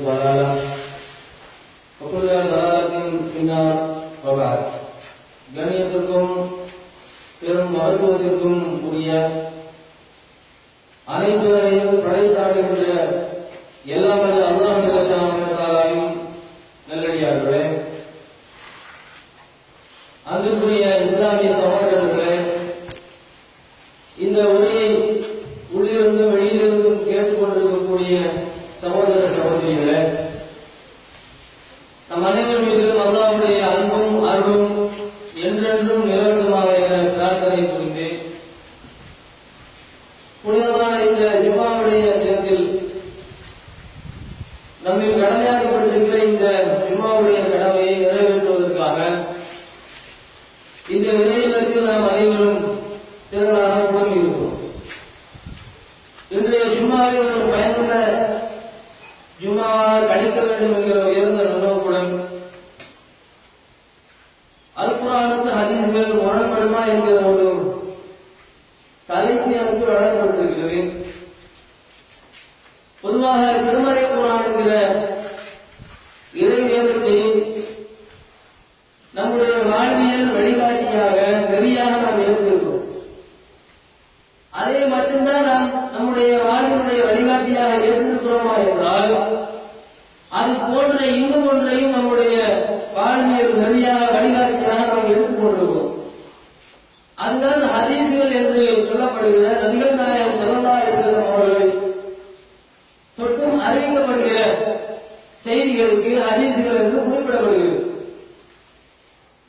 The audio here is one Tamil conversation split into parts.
ضلالة وكل ضلالة في النار وبعد. கண்ணியத்திற்கும் பெரும் மகத்துவத்திற்கும் உரிய அனைத்துவரையும் படைத்தாடுகின்ற எல்லாம் வல்ல அல்லாஹ் ஜல்லஷானஹு நல்லடியார்களே, அன்பிற்குரிய இஸ்லாமிய சகோதரர்களே, இந்த உரையை உள்ளிருந்தும் வெளியிலிருந்தும் கேட்டுக்கொண்டிருக்கக்கூடிய சகோதர சகோதரிகளே, நம் அனைவர் மீதிலும் அல்லாஹ்வுடைய அன்பும் அருளும் என்றென்றும் நிலவட்டுமாக என பிரார்த்தனை புரிந்து புனிதமான இந்த ஜும்ஆவுடைய தினத்தில் நம்மில் கடமையாக்கப்பட்டிருக்கிற இந்த ஜும்ஆவுடைய கடமையை நிறைவேற்றுவதற்காக இந்த நிலையத்தில் நாம் அனைவரும் திரளாக குழுமியிருக்கிறோம். இன்றைய ஜும்ஆவை ஒரு பயனுள்ள ஜும்ஆவாக கழிக்க வேண்டும் என்கிற உயர்ந்த நோக்குடன் அல் குர்ஆனுக்கு ஹதீஸ்கள் முரண்படுமா என்கிற ஒரு தலைப்பு எனக்கு வழங்கப்பட்டிருக்கிறது. பொதுவாக திருமறை குர்ஆன் என்கிற இறை வேதத்தை நம்முடைய வாழ்வியல் வழிகாட்டியாக நெறியாக நாம் ஏற்றிருக்கிறோம். அதை மட்டும்தான் நாம் நம்முடைய வாழ்வினுடைய வழிகாட்டியாக ஏற்றிருக்கிறோமா என்றால், அது போன்ற இன்னும் ஒன்றையும் நம்முடைய வாழ்வியல் நெறியாக வழிகாட்டியாக நாம் எடுத்துக்கொண்டிருக்கிறோம். அதுதான் ஹதீஸ்கள் என்று சொல்லப்படுகிற நபிகள் நாயகம் ஸல்லல்லாஹு அலைஹி வஸல்லம் அவர்களை தொற்றும் அறிவிக்கப்படுகிற செய்திகளுக்கு ஹதீஸ்கள் என்று குறிப்பிடப்படுகிறது.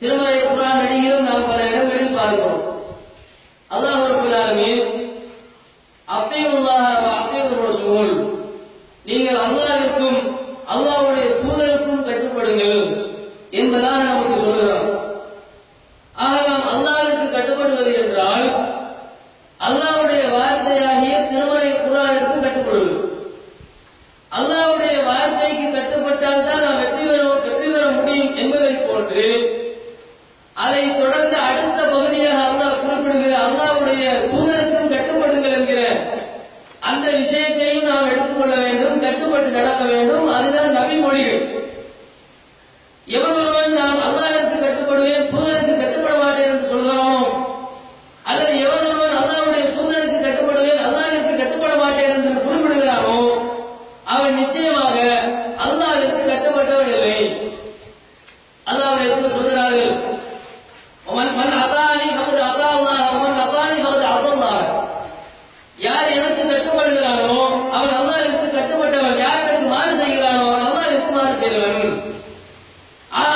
திருமறை குர்ஆன் அடியிலும் நாம் பல இடங்களில் பார்க்கிறோம். அல்லாஹ் ரப்பல் ஆலமீன் அத்தீயுல்லாஹ வ அத்தீயுர் ரசூல், நீங்கள் அல்லாஹ்விற்கும் அல்லாஹ்வுடைய தூதருக்கும் கட்டுப்படுங்கள் என்பதாக நமக்கு சொல்லுகிறார். ஆக நாம் அல்லாஹ்விற்கு கட்டுப்படுவது என்றால் அல்லாஹ்வுடைய வார்த்தையாகிய திருமறை குர்ஆனிற்கு கட்டுப்படுவது. அல்லாஹ்வுடைய வார்த்தைக்கு கட்டுப்பட்டால் தான் நாம் வெற்றி பெற முடியும் என்பதை போன்று அதை தொடர்ந்து அடுத்த பகுதியாக அல்லாஹ் குறிப்பிடுகிற அல்லாஹ்வுடைய தூதருக்கும் கட்டுப்படுங்கள் என்கிற அந்த விஷயத்தையும் நாம் எடுத்துக்கொள்ள வேண்டும், கட்டுப்பட்டு நடக்க வேண்டும். அதுதான் நபி மொழிகள். எவன் ஒருவன் நாம் அல்லாஹ்விற்கு கட்டுப்படுவேன், தூதருக்கு கட்டுப்பட மாட்டேன் என்று சொல்கிறானோ, அல்லது எவன் ஒருவன் அல்லாஹ்வுடைய தூதருக்கு கட்டுப்படுவேன், அல்லாஹ்விற்கு கட்டுப்பட மாட்டேன் என்று குறிப்பிடுகிறானோ, அவன் நிச்சயமாக அல்லாஹ்விற்கு கட்டுப்பட்டவன் இல்லை. அல்லாஹ்வுடைய தூதர் சொல்கிறார்கள், மன் அதானி ஃபகத் அதா அல்லாஹ் வ மன் அஸானி ஃபகத் அஸா அல்லாஹ். யார் எனக்கு கட்டுப்படுகிறானோ அவன் அல்லாஹ்விற்கு கட்டுப்பட்டவன், யார் எனக்கு மாறு செய்கிறானோ அவன் அல்லாஹ்விற்கு மாறு செய்தவன்.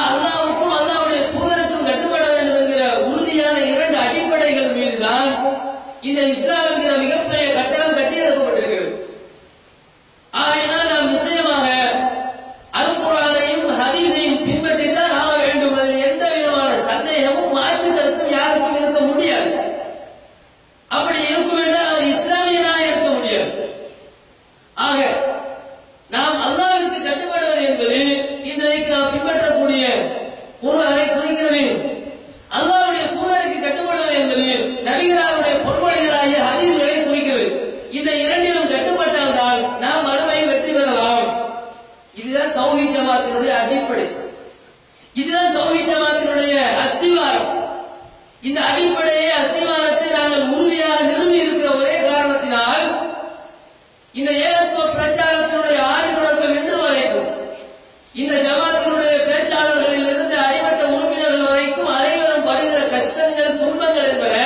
அல்லாஹ்வுக்கும் அல்லாஹ்வுடைய தூதருக்கும் கட்டுப்பட வேண்டும் என்கிற உறுதியான இரண்டு அடிப்படைகள் மீதுதான் இந்த இஸ்லாம் என்கிற மிகப்பெரிய கட்டடம் கட்டியெழுப்பப்பட்டிருக்கிறது. ஆகையினால் நாம் நிச்சயமாக அல் குர்ஆனையும் ஹதீஸையும் பின்பற்றித்தான் ஆக வேண்டும். அதில் எந்த விதமான சந்தேகமும் மாற்று கருத்தும் யாருக்கும் இருக்க முடியாது. அப்படி இருக்கும் என்றால் அவர் இஸ்லாமியனாக இருக்க முடியாது. ஆக நாம் அல்லாஹ்விற்கு கட்டுப்படுவது என்பது இன்றைக்கு நாம் பின்பற்றக்கூடிய குர்ஆனை குறிக்கிறது. அல்லாஹ்வுடைய தூதருக்கு கட்டுப்படுவது என்பது நபிகளாருடைய பொன்மொழிகளாகிய ஹதீஸ்களை குறிக்கிறது. இந்த இரண்டிலும் கட்டுப்பட்டால் தான் நாம் மறுமையில் வெற்றி பெறலாம். இதுதான் தௌஹீத் ஜமாத்தினுடைய அடிப்படை. இதுதான் தௌஹீத் ஜமாத்தினுடைய அஸ்திவாரம். இந்த அடிப்படையை அஸ்திவாரத்தை நாங்கள் உறுதியாக நிறுவி இருக்கிற ஒரே காரணத்தினால் இந்த ஏகத்துவ பிரச்சாரத்தினுடைய ஆதி தொடக்கம் இன்று வரைக்கும் இந்த ஜமாத்தினுடைய பேச்சாளர்களில் இருந்து அடிமட்ட உறுப்பினர்கள் வரைக்கும் அனைவரும் படுகிற கஷ்டங்கள் துன்பங்கள் என்பன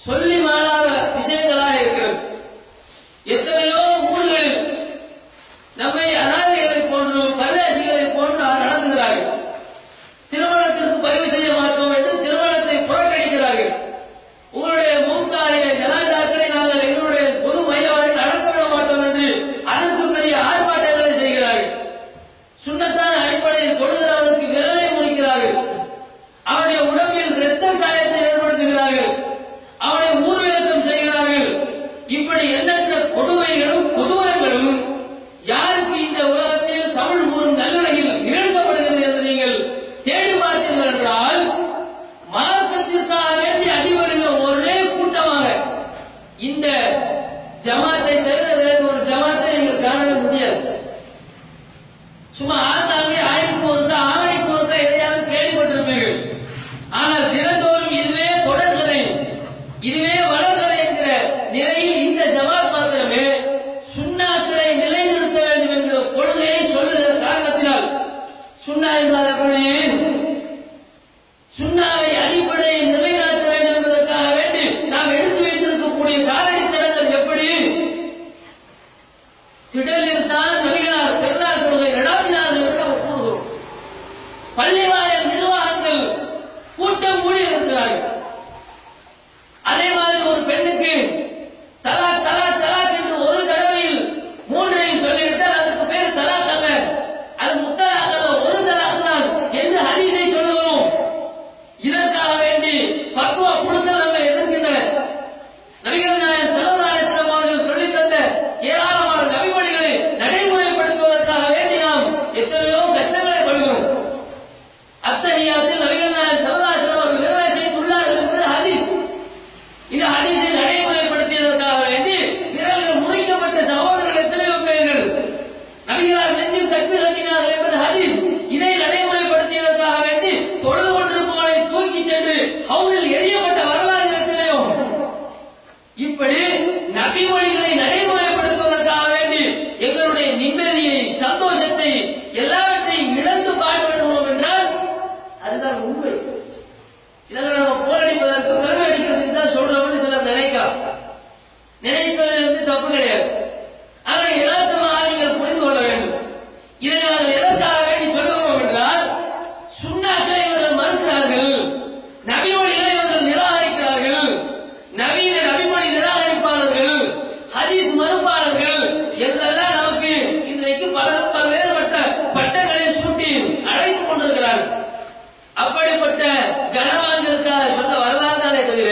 சொல்லி மாறாத விஷயங்களாக இருக்கிறது. எத்தனையோ ஊர்களில் நம்மை அனாதைகளை போன்று பரதேசிகளை போன்று நடந்துகிறார்கள். திருமணத்திற்கு பதிவு செய்ய மாட்டோம் என்று திருமணத்தை புறக்கணிக்கிறார்கள். சும்மா ஆத்தாவே ஆடிக்கு ஒருக்கா ஆவணிக்கு ஒருக்கா எதையாவது கேள்விப்பட்டிருப்பீர்கள். ஆனால் தினந்தோறும் இதுவே தொடர்கதை, இதுவே வளர்கதை என்கிற நிலையில் இந்த ஜமாத் மாத்திரமே சுன்னாக்களை நிலைநிறுத்த வேண்டும் என்கிற கொள்கையை சொல்லுகிற காரணத்தினால் சுன்னா என்றால் எப்படி, சுன்னாவை அடிப்படையை நிலைநாட்ட வேண்டும் என்பதற்காக வேண்டி நாம் எடுத்து வைத்திருக்கக்கூடிய காரணி தடங்கள் எப்படி, திடலில் தான் நபிகளார் பெருநாள் கொள்கை நடாத்தினார்கள் என்று நாம் கூறுகிறோம். பள்ளிவாயல் நிர்வாகங்கள் கூட்டம் கூடி இருக்கிறார்கள். அதே மாதிரி ஒரு பெண்ணுக்கு தலாக் தலாக் தலாக் என்று ஒரு தடவையில் மூன்றையும் சொல்லிவிட்டால் அதுக்கு பேர் தலாக் அல்ல, அது முத்தலாக் அல்ல, ஒரு தலாக் தான் என்று ஹதீஸை சொல்லுகிறோம். இதற்காக வேண்டி ஃபத்வா குழுக்கள் நம்மை எதிர்க்கின்றன. நபிகள் நாயகம் ஸல்லல்லாஹு அலைஹி வஸல்லம் அவர்கள் சொல்லித் தந்த ஏராளமான நபிமொழிகளை நடைமுறைப்படுத்துவதற்காக வேண்டி நாம் எத்தனையோ கஷ்டங்களை படுகிறோம். அத்தஹியாத்தில் நபிகள் நாயகம் ஸல்லல்லாஹு அலைஹி வஸல்லம் அவர்கள் நிறைவேற்றி செய்துள்ளார்கள் என்பது ஹதீஸ். இந்த ஹதீஸை நடைமுறைப்படுத்தியதற்காக வேண்டி விரல்கள் முறிக்கப்பட்ட சகோதரர்கள் எத்தனையோ பேர்கள் நபிகளார் நெஞ்சில் தக்பீர் கட்டினார்கள் என்பது ஹதீஸ். இதை நடைமுறைப்படுத்தியதற்காக வேண்டி தொழுது கொண்டிருப்பவனை தூக்கி சென்று ஹவுஸில் எரியப்பட்ட வரலாறு எத்தனையோ. இப்படி நபிமொழிகளை நடைமுறைப்படுத்துவதற்காக வேண்டி எங்களுடைய நிம்மதியை, சந்தோஷத்தை, எல்லாவற்றையும் இழந்து பாடுபடுகிறோம் என்றால் அதுதான் உண்மை. இதெல்லாம் நம்ம போரடிப்பதற்கு பெருமை அடிக்கிறதுக்கு தான் சொல்றோம்னு சிலர் நினைக்கலாம். நினைப்பது தப்பு கிடையாது. ஆனால் யதார்த்தமாக நீங்கள் புரிந்து கொள்ள வேண்டும். இதை நாங்கள் எதற்காக வேண்டி சொல்லுகிறோம் என்றால் சுன்னாக்களை இவர்கள் மறுக்கிறார்கள், நபிமொழிகளை இவர்கள் நிராகரிக்கிறார்கள், நவீன நபிமொழி நிராகரிப்பாளர்கள், ஹதீஸ் மறுப்பாளர்கள் என்றெல்லாம் நமக்கு இன்றைக்கு பல்வேறுபட்ட பட்டங்களை சூட்டி அழைத்துக் கொண்டிருக்கிறார்கள். அப்படிப்பட்ட கனவான்களுக்காக சொன்ன வரலாறு தானே தவிர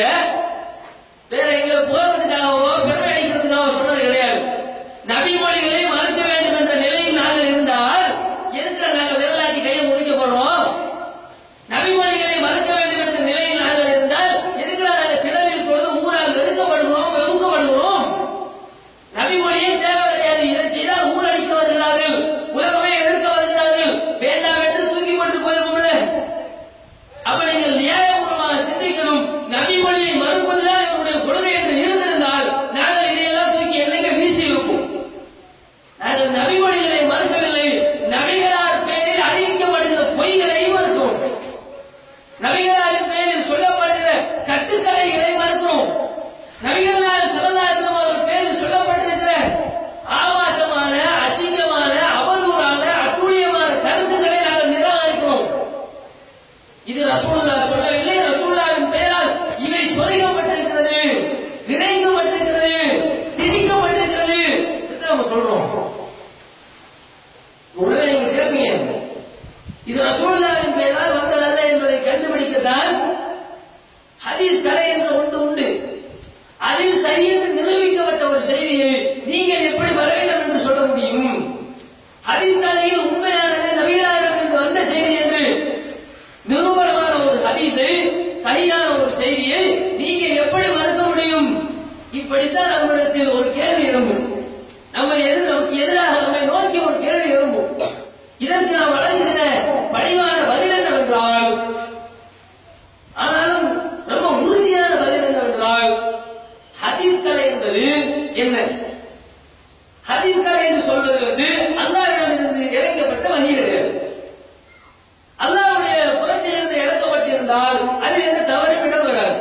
வேற எங்களை போறதுக்காகவோ பெருமை அடிக்கிறதுக்காக சொன்னது கிடையாது. நபிமொழிகளை மறுக்க வேண்டும் என்ற நிலையில் நாங்கள் இருந்தால் எதுக்கு நாங்கள் விரலாட்டி கையை முடிக்க போறோம்? நபிமொழிகளை மறுக்க வேண்டும் என்ற நிலையில் நாங்கள் இருந்தால் எதுக்கு நாங்கள் திடலில் பொழுது ஊரால் வெறுக்கப்படுகிறோம், ஒதுக்கப்படுகிறோம்? நபிமொழியை தேவை கிடையாது. இதை செய்தால் ஊரடிக்க வருகிறார்கள், உலகமே எதிர்க்க வருகிறார்கள், வேண்டாம் என்று தூக்கி கொண்டு போயிருப்போம்ல. அப்ப நீங்கள் நியாயபூர்வமாக சிந்திக்கணும். நபிமொழியை மறுப்பதுதான் இவருடைய கொள்கை என்று இருந்திருந்தால் நாங்கள் இதையெல்லாம் தூக்கி என்னைக்கு வீசி இருப்போம். நாங்கள் நபிமொழிகளை மறுக்கவில்லை, நபிகளார் பெயரில் அறிவிக்கப்படுகிற பொய்களை மறுக்கிறோம், நபிகளாரின் பெயரில் சொல்லப்படுகிற கட்டுக்கதைகளை மறுக்கிறோம், நபிகள் நாயகம் ஸல்லல்லாஹு அலைஹி வஸல்லம் அவர்கள் பெயரில் சொல்லப்பட்டிருக்கிற ஆபாசமான, அசிங்கமான, அவதூறான, அட்டூழியமான கருத்துக்களை நாங்கள் நிராகரிக்கிறோம். இது ரசூலுல்லாஹ் சொல்லவில்லை, ரசூலுல்லாஹ்வின் பெயரால் இவை சொரிக்கப்பட்டிருக்கிறது, இணைக்கப்பட்டிருக்கிறது, திணிக்கப்பட்டிருக்கிறது என்று நம்ம சொல்றோம். உடனே நீங்க கேட்பீங்க, இது ரசூலுல்லாஹ்வின் பெயரால் வந்ததல்ல என்பதை கண்டுபிடிக்கத்தான் ஹதீஸ் கலை என்று ஒன்று உண்டு. அதில் சரி என்று நிரூபிக்கப்பட்ட ஒரு செய்தியை நீங்கள் எப்படி வரவேண்டும் என்று சொல்ல முடியும்? ஹதீஸ் கலையில் உண்மையானது நபிகளாரிடமிருந்து வந்த செய்தி என்று நிரூபணமான ஒரு ஹதீஸை, சரியான ஒரு செய்தியை நீங்க எப்படி மறுக்க முடியும்? இப்படித்தான் நம்மிடத்தில் ஒரு கேள்வி எழும்பும். நமக்கு எதிராக நம்மை நோக்கி ஒரு கேள்வி எழும்பும். இதற்கு நாம் வழங்குகிற பணிவான பதில் என்னவென்றால், ஆனாலும் ரொம்ப உறுதியான பதில் என்னவென்றால், ஹதீஸ் கலை என்பது என்ன? ஹதீஸ் கலை என்று சொல்வது அல்லாஹ்விடமிருந்து இறக்கப்பட்ட வஹி கிடையாது. அல்லாஹ்வுடைய புறத்திலிருந்து இறக்கப்பட்டிருந்தால் அதில் எந்த தவறும் இடம் வராது.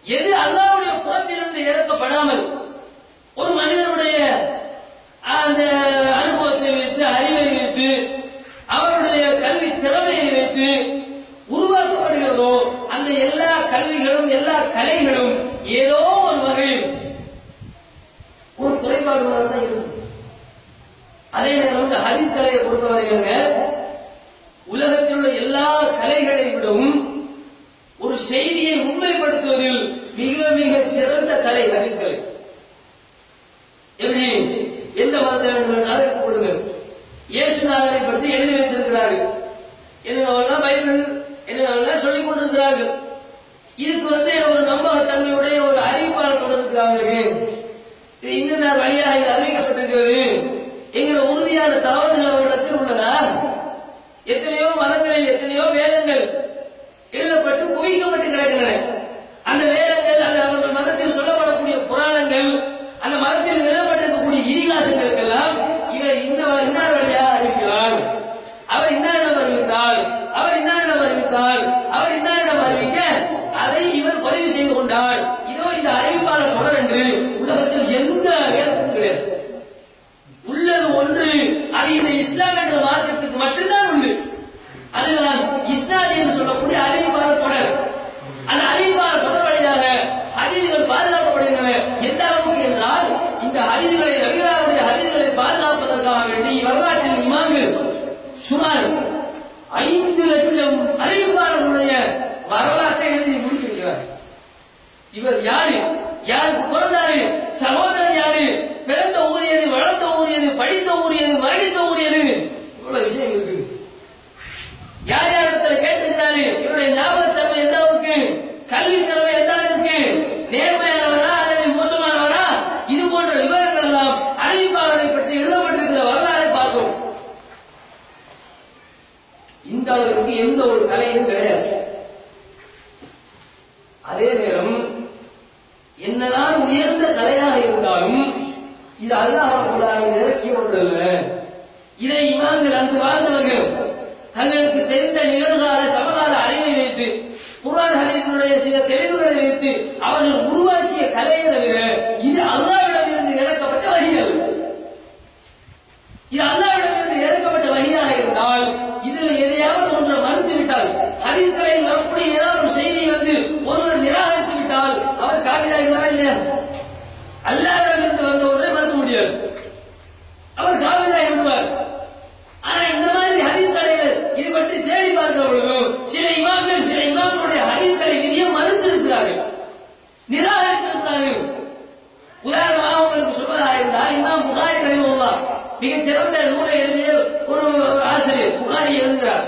எது அல்லாஹ்வுடைய புறத்திலிருந்து இறக்கப்படாமல் ஒரு மனிதனுடைய அந்த அனுபவத்தை வைத்து, அறிவை வைத்து, அவருடைய கல்வி திறமையை வைத்து உருவாக்கப்படுகிறதோ அந்த எல்லா கல்விகளும், எல்லா கலைகளும் ஏதோ ஒரு வகையில் ஒரு குறைபாடுகளாக தான் இருக்கும். அதே நேரம் ஹதீஸ் கலையை பொறுத்தவரையில உலகத்தில் உள்ள எல்லா கலைகளை விடவும் ஒரு செய்தியை உண்மைப்படுத்துவதில் மிக மிக சிறந்த கலை ஹதீஸ் கலை. எப்படி எந்த மதத்தை வேண்டுமென்றாலும் எடுத்துக் கொடுங்கள். இயேசுநாதரை பற்றி எழுதி வைத்திருக்கிறார்கள், என்னென்னவெல்லாம் பைபிள் என்னென்னவெல்லாம் சொல்லிக் கொண்டிருக்கிறார்கள். இதுக்கு ஒரு நம்பகத்தன்மையுடைய ஒரு அறிவிப்பாளர் கொண்டிருக்கிறாங்க. இது இன்னும் வழியாக இது அறிவிக்கப்பட்டிருக்கிறது என்கிற உறுதியான தகவல்கள் அவர்களிடத்தில் உள்ளது. எத்தனையோ மதங்களில் எத்தனையோ வேதங்கள் எழுதப்பட்டு குவிக்கப்பட்டு கிடக்கின்றன. அந்த வேதங்கள், அந்த அவர்கள் மதத்தில் சொல்லப்படக்கூடிய புராணங்கள், அந்த மதத்தில் எழுதப்பட்டிருக்கக்கூடிய இதிகாசங்களுக்கெல்லாம் இவர் இன்னார் வழியாக அறிவிக்கிறார், அவர் இன்னாரிடம் அறிவித்தார், அவர் இன்னாரிடம் அறிவித்தார், அவர் இன்னாரிடம் அறிவிக்க அதை இவர் பதிவு செய்து கொண்டார். இதோ இந்த அறிவிப்பாளர் தொடர் என்று உலகத்தில் எந்த வேதத்தும் கிடையாது. உள்ளது ஒன்று, அது இந்த இஸ்லாம் என்ற மார்க்கத்துக்கு மட்டும்தான் உண்டு. அதுதான் இஸ்னாத் என்று சொல்லக்கூடிய அறிவிப்பாளர் தொடர். அந்த அறிவிப்பாளர் தொடர் வழியாக ஹதீஸ்கள் பாதுகாக்கப்படுகின்றன. எந்த அளவுக்கு என்றால், இந்த ஹதீஸ்களை, நபிகளாருடைய ஹதீஸ்களை பாதுகாப்பதற்காக வேண்டி வரலாற்றில் இமாம்கள் சுமார் 5 லட்சம் அறிவிப்பாளர்களுடைய வரலாற்றை எழுதி முடித்திருக்கிறார். இவர் யாரு, யாருக்கு பிறந்தாரு, சகோதரன் யாரு, பிறந்த ஊர் எது, வளர்ந்த ஊர் எது, படித்த ஊர் எது, மரணித்த ஊர் எது, இவ்வளவு விஷயம் இருக்கு. யார் யாரிடத்துல கேட்டிருக்கிறாரு, இவருடைய ஞாபகத்தன்மை எந்த அளவுக்கு, கல்வி திறமை எந்த அளவுக்கு, நேர்மையானவரா அல்லது மோசமானவரா, இது போன்ற விவரங்கள் எல்லாம் அறிவிப்பாளரை பற்றி எழுதப்பட்டிருக்கிற வரலாறை பார்க்கும். இந்த அளவுக்கு எந்த ஒரு கலையும் கிடையாது. அதே நேரம் என்னதான் உயர்ந்த கலையாக இருந்தாலும் இது அல்லாஹ் இறக்கிய ஒன்றல்ல. இதை இமாம்கள் அன்று வாழ்ந்தவர்கள் தங்களுக்கு தெரிந்த நிகழ்கால சமகால அறிவை வைத்து, குர்ஆன் ஹதீஸுடைய சில தெளிவுகளை வைத்து அவர்கள் உருவாக்கிய கலையை தவிர இது அல்லாஹ்விடமிருந்து இறக்கப்பட்ட வஹீகள். இது அல்லாஹ்விடமிருந்து இறக்கப்பட்ட வஹீயாக இருந்தால் இதில் எதையாவது ஒன்றை மறுத்துவிட்டால், ஹதீஸ்களில் வரக்கூடிய ஏதாவது ஒரு செய்தியை ஒருவர் நிராகரித்து விட்டால் அவர் காபிராகிறாரா இல்லையா? அல்லாஹ்விடமிருந்து வந்த ஒன்றை மறுக்க முடியாது, அவர் காபிராகி விடுவார். ஆனா இந்த மாதிரி ஹதீஸ்களை இது பற்றி தேடி பார்க்கிற பொழுது சில இமாம்களுடைய ஹதீஸ்களை நிறைய மறுத்திருக்கிறார்கள், நிராகரித்திருக்கிறார்கள். உதாரணமாக உங்களுக்கு சொல்வதாக இருந்தால், இமாம் புகாரி ரஹிமஹுல்லாஹ் மிகச் சிறந்த நூலை எழுதிய ஒரு ஆசிரியர் புகாரி எழுதுகிறார்.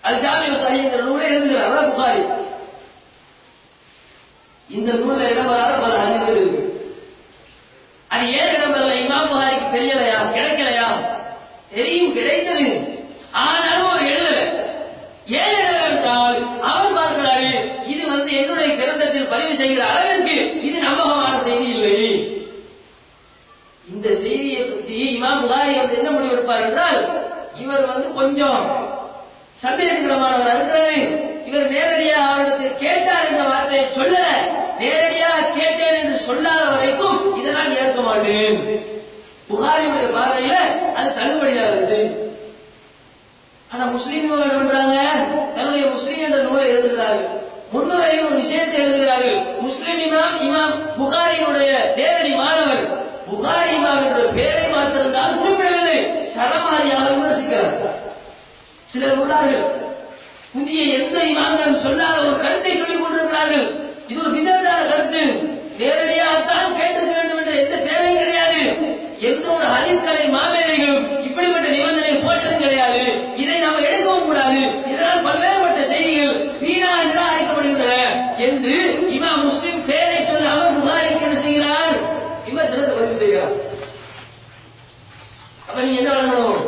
அல் ஜாமிஉ ஸஹீஹ் என்ற நூலை எழுதுகிறார். அதான் புகாரி. இந்த நூலில் இடம்பெறாத பல ஹதீஸ்கள் இருக்கு. அது ஏன் இடம்பெறல? இமாம் புகாரிக்கு தெரியலையா, கிடைக்கலையா? தெரியும், கிடைத்தது. ஆனாலும் அவர் எழுதல. ஏன் எழுதல என்றால் அவர் பார்க்கிறாரு, இது என்னுடைய கிரந்தத்தில் பதிவு செய்கிற அளவிற்கு இது நம்பகமான செய்தி இல்லை. இந்த செய்தியை பற்றி இமாம் புகாரி என்ன முடிவு எடுப்பார் என்றால், இவர் கொஞ்சம் சந்தேகத்திடமானவர் இருக்கிறது. இவர் நேரடியாக அவரிடத்தில் கேட்டார் என்ற வார்த்தையை சொல்லல, நேரடியாக கேட்டேன் என்று சொல்லாத வரைக்கும் இதை நான் ஏற்க மாட்டேன். புகாரியுடைய பார்வையில அது தள்ளுபடியாக சரி. ஆனா முஸ்லீம் பண்றாங்க, தன்னுடைய முஸ்லீம் என்ற நூலை எழுதுகிறார்கள். முன்னுரையில் ஒரு விஷயத்தை எழுதுகிறார்கள். முஸ்லிம் இமாம் புகாரியுடைய நேரடி மாணவர். புகாரி இமாம் என்ற பெயரை மாத்திருந்தால் குறிப்பிடவில்லை, சரமாரியாக விமர்சிக்கிறார். சிலர் உள்ளார்கள், புதிய எந்த இமாம்களும் சொல்லாத ஒரு கருத்தை சொல்லிக் கொண்டிருக்கிறார்கள். இது ஒரு விதத்தான கருத்து, நேரடியாகத்தான் கேட்டிருக்க வேண்டும் என்ற எந்த தேவையும் கிடையாது. எந்த ஒரு ஹதீஸ்களை மாமேதைகளும் இப்படிப்பட்ட நிபந்தனை போட்டதும் கிடையாது. இதை நாம் எடுக்கவும் கூடாது. இதனால் பல்வேறுபட்ட செய்திகள் வீணாக நிராகரிக்கப்படுகின்றன என்று இமாம் முஸ்லிம் பெயரை சொல்லாமல் புகாரிக்கு என்ன செய்கிறார்? விமர்சனத்தை பதிவு செய்கிறார். அப்ப நீங்க என்ன வழங்கணும்?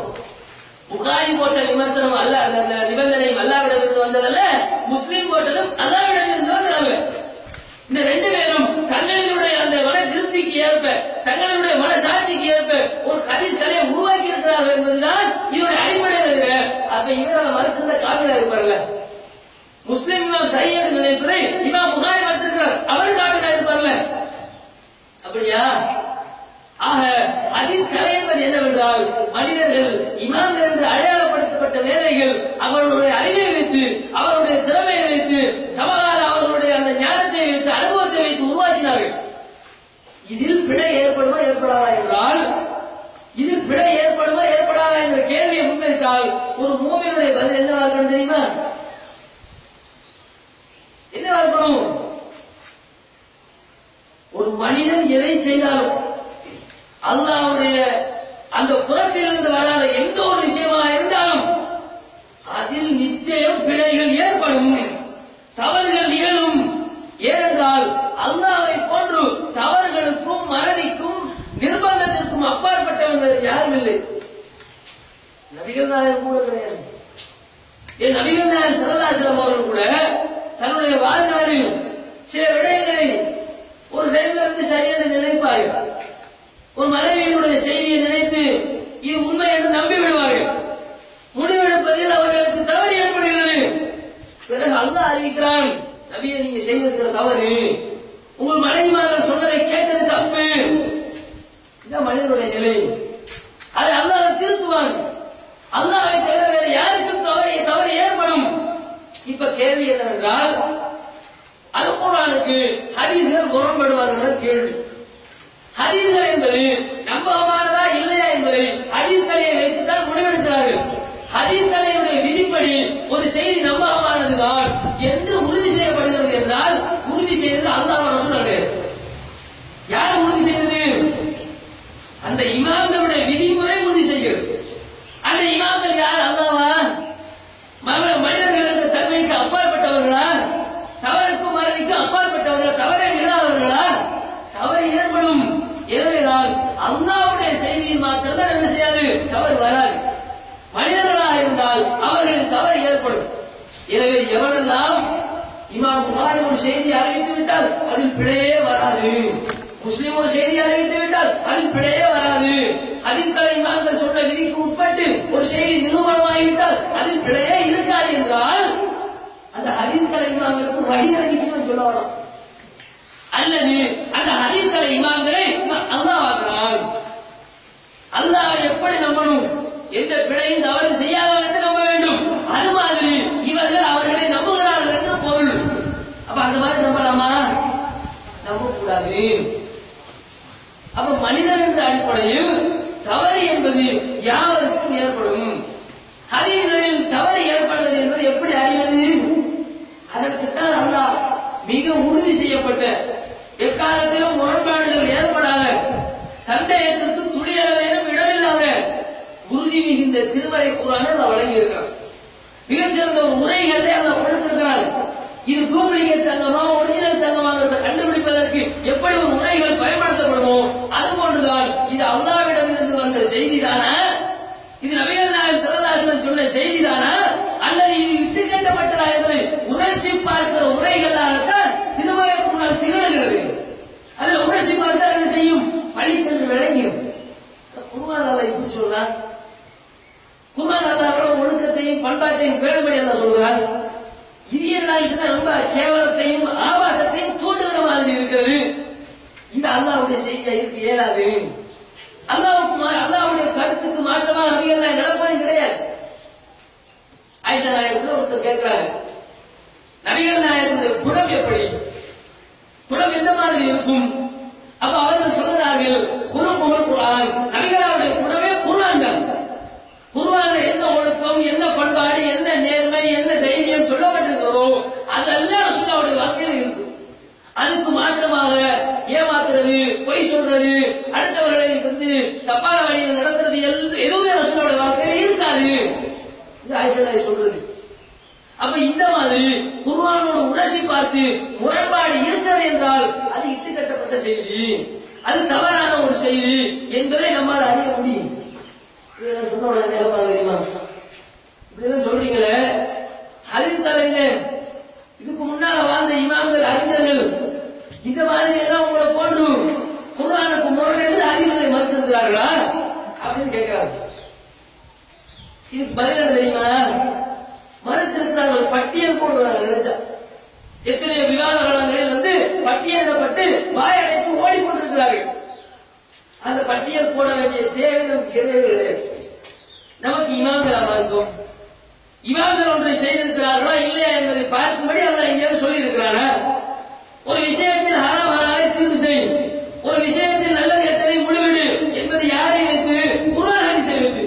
புகாரி போட்ட விமர்சனம் அல்ல, அந்த நிபந்தனை அல்லாஹ்விடமிருந்து வந்ததல்ல, முஸ்லிம் போட்டதும் அல்லாஹ்விடமிருந்து வந்ததல்ல. இந்த ரெண்டு பேரும் தங்களுடைய அந்த மன திருப்திக்கு ஏற்ப, தங்களுடைய மனசாட்சிக்கு ஏற்ப ஒரு ஹதீஸ் கலையை உருவாக்கி இருக்கிறார்கள் என்பதுதான் இதனுடைய அடிப்படை. அப்ப இவரால் மறுத்திருந்த காபிரா இருப்பார்ல, முஸ்லிம் இமாம் சஹீஹ் என்று நினைப்பதை இமாம் புகாரி மறுத்திருக்கிறார், அவர் காபிரா இருப்பார்ல. அப்படியா? ஆக ஹதீஸ் கலை என்பது என்னவென்றால், மனிதர்கள் இமாம்கள் என்று அடையாளப்படுத்தப்பட்ட வேலைகள் அவர்களுடைய அறிவை வைத்து, அவருடைய திறமையை வைத்து, சமகால அவர்களுடைய அந்த ஞானத்தை வைத்து, அனுபவத்தை வைத்து உருவாக்கினார்கள். இதில் பிழை ஏற்படுமா ஏற்படாதா என்றால், இது பிழை ஏற்படுமா ஏற்படாதா என்ற கேள்வியை முன்வைத்தால் ஒரு மூமினுடைய பதில் என்னவா இருக்கணும் தெரியுமா? என்னவா இருக்கணும்? ஒரு மனிதன் எதை செய்தாலும் அல்லாஹ்வுடைய அந்த புறத்திலிருந்து வராத எந்த ஒரு விஷயமாக இருந்தாலும் அதில் நிச்சயம் பிழைகள் ஏற்படும், தவறுகள் நிகழும். ஏனென்றால் அல்லாஹ்வை போன்று தவறுகளுக்கும் மறதிக்கும் நிர்பந்தத்திற்கும் அப்பாற்பட்டவர்கள் யாரும் இல்லை. நபிகள் நாயகம் கூட கிடையாது. என் நபிகள் நாயகம் ஸல்லல்லாஹு அலைஹி வஸல்லம் அவர்கள் கூட தன்னுடைய வாழ்நாளில் சில விடயங்களை ஒரு செயலில் இருந்து சரியான நினைப்பார்கள். ஒரு மனைவியினுடைய செய்தியை நினைத்து இது உண்மை என்று நம்பி விடுவார்கள். முடிவெடுப்பதில் அவர்களுக்கு தவறு ஏற்படுகிறது. பிறகு அல்லாஹ் அறிவிக்கிறான், நபியை நீங்க செய்திருக்கிற தவறு, உங்கள் மனைவிமார்கள் சொன்னதை கேட்டது தப்பு. இதுதான் மனிதனுடைய நிலை. அதை அல்லாஹ் திருத்துவான். அல்லாஹ்வை தவிர வேறு யாருக்கும் தவறு ஏற்படும். இப்ப கேள்வி என்னவென்றால், அல் குர்ஆனுக்கு ஹதீஸ்கள் முரண்படுவார்கள் கேள்வி. ஹதீஸ்கள் என்பது நம்பகமானதா இல்லையா என்பதை ஹதீஸ் கலையை வைத்துதான் முடிவெடுக்கிறார்கள். ஹதீஸ் கலையுடைய விதிப்படி ஒரு செய்தி நம்பகமானதுதான் என்று உறுதி செய்யப்படுகிறது என்றால், உறுதி செய்தது அல்லாஹ் ரசூல் கிடையாது. யார் உறுதி செய்தது? அந்த இமாம்களுடைய விதிமுறை உறுதி செய்கிறது. அந்த இமாம்கள் யார்? அல்லாஹ்வா? மனிதர்களுக்கு தன்மைக்கு அப்பாற்பட்டவர்களா? தவறுக்கும் மறதிக்கும் அப்பாற்பட்டவர்களா? தவறை இல்லாதவர்களா? தவறு ஏற்படும். எனவேதான் அல்லாஹ்வுடைய செய்தியில் மாத்திரம் என்ன செய்யாது, தவறு வராது. மனிதர்களாக இருந்தால் அவர்களின் தவறு ஏற்படும். எனவே எவனெல்லாம் இமாம் புகாரி ஒரு செய்தி அறிவித்து விட்டால் அதில் பிழையே வராது. முஸ்லிம் ஒரு செய்தி அறிவித்து விட்டால் அதில் பிழையே வராது. ஹதீஸ்களை இமாம்கள் சொன்ன விதிக்கு உட்பட்டு ஒரு செய்தி நிரூபணமாகிவிட்டால் அதில் பிழையே இருக்காது என்றால் அந்த ஹதீஸ்களை இமாம்களுக்கு வஹி இறங்கிச்சு சொல்லலாம். அல்லது அந்த ஹதீஸ்களை இமாம்களை அல்லாஹ் ஆக்குறான். அல்லாஹ் எப்படி நம்பணும்? எந்த பிழையும் தவறு செய்யாதவர் என்று நம்ப வேண்டும். அது மாதிரி இவர்கள் அவர்களை நம்புகிறார்கள் என்று பொருள். அப்ப அந்த மாதிரி நம்பலாமா? நம்பக்கூடாது. அப்ப மனிதன் என்ற அடிப்படையில் தவறு என்பது யாவருக்கும் ஏற்படும். ஹதீஸ்களில் தவறு ஏற்படுவது என்பது எப்படி அறிவது? அதற்குத்தான் அல்லாஹ் மிக உறுதி செய்யப்பட்ட, எக்காலத்திலும் முரண்பாடுகள் ஏற்படாத, சந்தேகத்திற்கு துளியளவேனும் இடமில்லாத உறுதி மிகுந்த திருமறை குர்ஆனை அல்லாஹ் வழங்கி இருக்கிறார். மிகச்சிறந்த ஒரு உரைகளை அல்லாஹ் கொடுத்திருக்கிறார். இது டூப்ளிகேட் தங்கமா ஒரிஜினல் தங்கமாக கண்டுபிடிப்பதற்கு எப்படி ஒரு உரைகள் பயன்படுத்தப்படுமோ அது போன்றுதான் இது அல்லாஹ்விடமிருந்து வந்த செய்தி தானா? இது நபிகள் நாயகம் ஸல்லல்லாஹு அலைஹி வஸல்லம் சொன்ன செய்தி தானா? அல்லது இது இட்டுக்கட்டப்பட்டதா என்பதை உணர்ச்சி பார்க்கிற உரைகளாகத்தான் திருமறை குர்ஆன் திகழ்கிறது. அதில் உணர்ச்சி பார்த்தா என்ன செய்யும்? பழிச்சென்று விளங்கிடும். குர்ஆன் அல்லாஹ் இப்படி சொல்றார். குர்ஆன் அல்லாஹ் ஒழுக்கத்தையும் பண்பாட்டையும் பேணும்படி அல்லாஹ் சொல்கிறார். இது என்ன ரொம்ப கேவலத்தையும் ஆபாசத்தையும் தூண்டுகிற மாதிரி இருக்கிறது. இது அல்லாஹ்வுடைய செய்தியா இருக்க இயலாது. அல்லாஹ்வுடைய கருத்துக்கு மாற்றமாக நபிகள் நடப்பது கிடையாது. ஆயிஷா நாயகத்தில் ஒருத்தர் கேட்கிறாரு, நபிகள் நாயகத்துடைய குணம் எப்படி, குணம் எந்த மாதிரி இருக்கும்? அப்ப அவர்கள் சொல்கிறார்கள், குர்ஆன் குர்ஆன், நபிகளுடைய குணமே குர்ஆன் தான். குர்ஆன்ல என்ன ஒழுக்கம், என்ன பண்பாடு, என்ன நேர்மை, என்ன தைரியம் சொல்லப்பட்டிருக்கிறதோ அதெல்லாம் ரசூலுல்லாஹ்வுடைய வாழ்க்கையில் இருக்கும். அதுக்கு மாற்றமாக ஏமாத்துறது, பொய் சொல்றது, அடுத்தவர்களை தப்பான வழியில் நடத்துறது எதுவுமே ரசூலுல்லாஹ்வுடைய வாழ்க்கையில் இருக்காது. இது ஆயிஷா நாயகி சொல்றது. அப்ப இந்த மாதிரி குர்ஆனோடு உரசி பார்த்து முரண்பாடு இருக்கிறது என்றால் அது இட்டுக்கட்டப்பட்ட செய்தி, அது தவறான ஒரு செய்தி என்பதை நம்மால் அறிய முடியும். சொன்ன தெரியுமா? இப்படிதான் சொல்றீங்களே, ஹதீஸ் தலையில இதுக்கு முன்னால வாழ்ந்த இமாம்கள், அறிஞர்கள் இந்த மாதிரி எல்லாம் உங்களை போன்று குர்ஆனுக்கு முரண் ஹதீஸ்களை மறுத்திருக்கிறார்களா அப்படின்னு கேட்கிறாங்க. இதுக்கு பதில் என்ன தெரியுமா? மறுத்திருக்கிறார்கள். பட்டியல் போடுவாங்க. நினைச்சா எத்தனை விவாத களங்களில் பட்டியலிடப்பட்டு வாயடைத்து ஓடிக்கொண்டிருக்கிறார்கள். அந்த பட்டியல் போட வேண்டிய தேவை நமக்கு கிடையாது. நமக்கு இமாம்கள் இருக்கும். இமாம்கள் ஒன்றை செய்திருக்கிறார்களா இல்லையா என்பதை பார்க்கும்படி அல்லாஹ் எங்கேயாவது சொல்லி இருக்கிறானா? ஒரு விஷயத்தில் ஹராம் ஹலாலை தீர்வு செய், ஒரு விஷயத்தில் நல்லது கெட்டதை முடிவெடு என்பது யாரை வைத்து? குர்ஆன் ஹதீஸை வைத்து.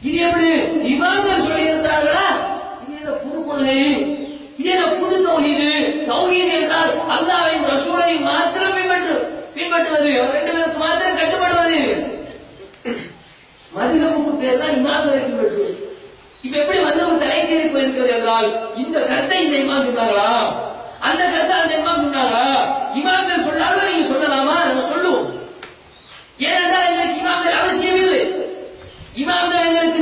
இது எப்படி இமாம்கள் சொல்லி இருக்கிறார்களா? இது என்ன புது கொள்கை? இது என்ன புது தௌஹீது? தௌஹீத் என்றால் அல்லாஹ்வையும் ரசூலையும் மாத்திரம் பின்பற்றுவது, ரெண்டு பேருக்கு மாத்திரம் கட்டுப்படுவது. மதுஹபுக்கு பேர் தான் இமாம்களை பின்பற்றுவது. இப்ப எப்படி மதுஹபு தலைக்கேறி போயிருக்கிறது என்றால், இந்த கருத்தை இந்த இமாம் சொன்னாங்களா, அந்த கருத்தை அந்த இமாம் சொன்னாங்களா? இமாம்கள் சொன்னாலும் நீங்க சொல்லலாமா? நம்ம சொல்லுவோம். ஏனென்றால் எங்களுக்கு இமாம்கள் அவசியம் இல்லை. இமாம்கள் எங்களுக்கு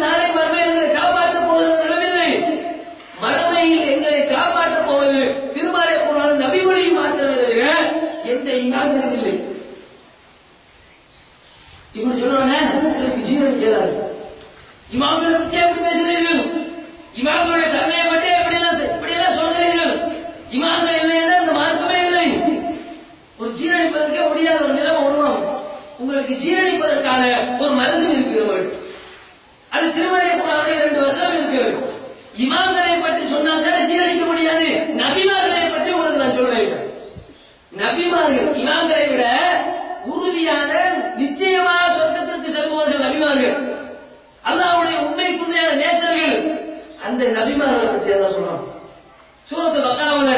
இமாம்களை பற்றி எப்படி பேசுகிறீர்கள்? இமாம்களுடைய தன்மையை பற்றி எப்படியெல்லாம் சொல்கிறீர்கள்? இமாம்கள் இல்லை என்றால் அந்த மார்க்கமே இல்லை. ஒரு ஜீரணிப்பதற்கே முடியாத ஒரு நிலைமை உருவாகும். உங்களுக்கு ஜீரணிப்பதற்கான ஒரு மருந்து இருக்கிறது. அது திருமறை குர்ஆனில் 2 வசனம் இருக்கிறது. இமாம்களை பற்றி சொன்னால் தானே ஜீரணிக்க முடியாது. நபிமார்களை பற்றி உங்களுக்கு நான் சொல்றேன். நபிமார்கள் இமாம்களை விட உறுதியான நிச்சயமாக சொர்க்கத்திற்கு செல்பவர்கள் நபிமார்கள், அல்லாஹ்வுடைய உண்மைக்குண்மையான நேசர்கள். அந்த நபிமார்களை பற்றி எல்லாம் சொல்றாங்க. சூரத்துல் பக்ராவுல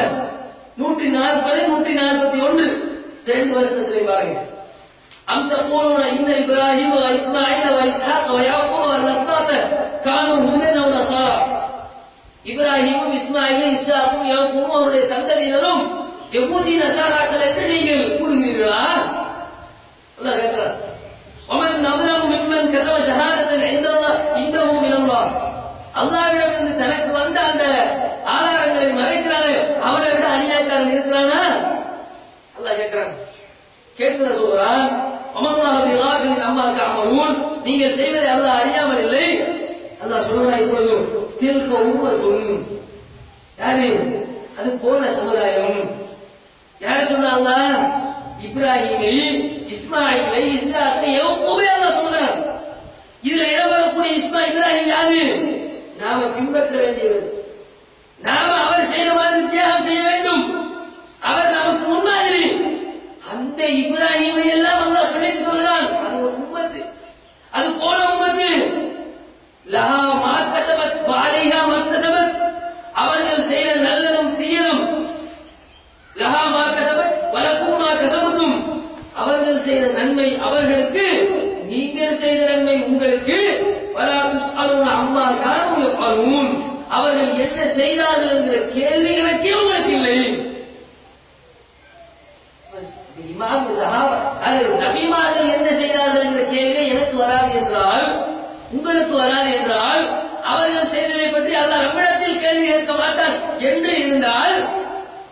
140 141 2 வசனத்திலே பாருங்க. அம் தகூலுன இன்ன இப்ராஹீம வ இஸ்மாஈல வ இஸ்ஹாக வ யாக்கூப வ அஸ்பாத கானூ ஹுதன் வ நஸாரா. இப்ராஹீமும் இஸ்மாயிலும் இஸ்ஹாக்கும் யாக்கூபும் அவருடைய சந்ததியினரும் யஹூதி நஸாராக்கள் என்று நீங்கள் கூறுகிறீர்களா? அல்லாஹ் கேட்கிறார். வமன் நظلم ممن كتب شهادة عند الله إنه من الله. அல்லாஹ்விடமிருந்து தனக்கு வந்த அந்த ஆதாரங்களை மறைக்கிறானே அவனை விட அநியாயக்காரன் இருக்கிறானா? அல்லாஹ் கேட்கிறான். கேட்கிற சொல்றான், வமல்லாஹு பிகாஃபிலின் அம்மா தஅமலூன். நீங்கள் செய்வதை அல்லாஹ் அறியாமல் இல்லை. அல்லாஹ் சொல்றான் இப்பொழுது தில்க உம்மத்துன். யாரு? அது போன சமுதாயம். யாரை சொன்னா அல்லாஹ்? இப்ராஹீமை, இஸ்மாயிலை, இஸ்ஹாக்கை, யாக்கூபை அல்லாஹ் சொல்றான். இதுல இடம்பெறக்கூடிய இப்ராஹிம் யாரு? நாம பின்பற்ற வேண்டியவர். நாம அவர் செய்த மாதிரி தியாகம் செய்ய வேண்டும். அவர் நமக்கு முன்மாதிரி. அந்த இப்ராஹீமை எல்லாம் அல்லாஹ் சொல்லிட்டு சொல்றான், அது ஒரு உம்மத்து, அது போன உம்மத்து. லஹா மா கஸபத் வ அலைஹா மா கஸபத். அவர்கள் செய்த நல்லதும் தீயதும். லஹா மா கஸபத் வ லகும் மா கஸபதும். அவர்கள் செய்த நன்மை அவர்களுக்கு, நீங்கள் செய்த நன்மை உங்களுக்கு. வலா துஸ்அலூன அம்மா கானூ யஃஅலூன். அவர்கள் என்ன செய்தார்கள் என்கிற கேள்விகளுக்கே உங்களுக்கு இல்லை. இமாம் சஹாபா அது நபிமார்கள் என்ன செய்தார்கள் என்ற கேள்வி எனக்கு வராது என்றால், உங்களுக்கு வராது என்றால், அவர்கள் செய்ததை பற்றி அல்லாஹ் நம்மிடத்தில் கேள்வி கேட்க மாட்டான் என்று இருந்தால்,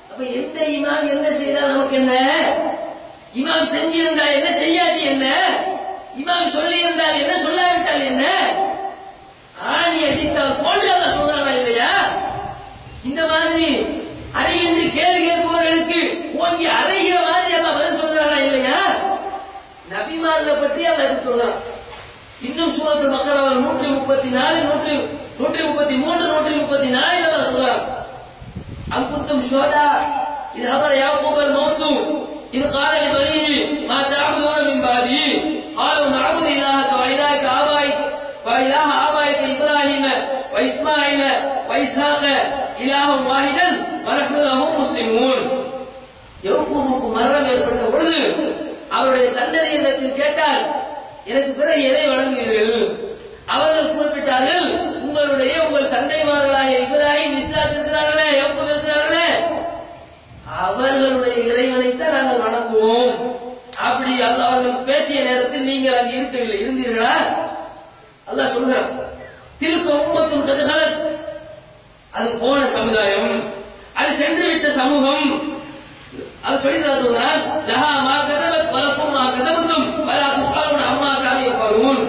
அப்ப எந்த இமாம் என்ன செய்தால் நமக்கு என்ன? இமாம் செஞ்சிருந்தால் என்ன, செய்யாட்டி என்ன? இமாம் சொல்லி இருந்தால் என்ன, சொல்லாவிட்டால் என்ன? ஆணி அடித்தால் போன்று அல்லாஹ் சொல்றானா இல்லையா? இந்த மாதிரி அறிவின்றி கேள்வி கேட்பவர்களுக்கு ஓங்கி அறைகிற மாதிரி எல்லாம் பதில் சொல்றானா இல்லையா? நபிமார்களை பற்றி அல்லாஹ் எப்படி சொல்றான்? இன்னும் சூரத்துல் பக்ரால 134 133 134 அல்லாஹ் சொல்றான். அம் குன்தும் ஷுஹதா இத ஹதர யாக்கூபல் மௌத்து இத قال لبنيه ما تعبدون من بعدي قالوا نعبد إلهك وإله آبائك وإله آبائك إبراهيم وإسماعيل وإسحاق إله واحدا ونحن له مسلمون. யாக்கூபுக்கு மரணம் ஏற்பட்ட பொழுது அவருடைய சந்ததியினத்தில் கேட்டால், எனக்கு பிறகு எதை வணங்குவீர்கள்? அவர்கள் குறிப்பிட்டார்கள், உங்கள் தந்தைமார்களாக இப்ராஹிம், இஸ்ஹாக் இருக்கிறார்களே, யாக்கூப் இருக்கிறார்களே, அவர்களுடைய இறைவனைத்தான் நாங்கள் வணங்குவோம். அப்படி அவர்கள் பேசிய நேரத்தில் நீங்கள் அங்கு இருக்கவில்லை, இருந்தீர்களா? அல்லாஹ் சொல்கிறான், தில்க உம்மத்துன் கத் கலத். அது போன சமுதாயம், அது சென்று விட்ட சமூகம். அது சொல்லி சொல்கிறான், லஹா மா கஸபத் வ லகும் மா கஸபதும் வலா துஸ்அலூன அம்மா கானூ யஃஅலூன்.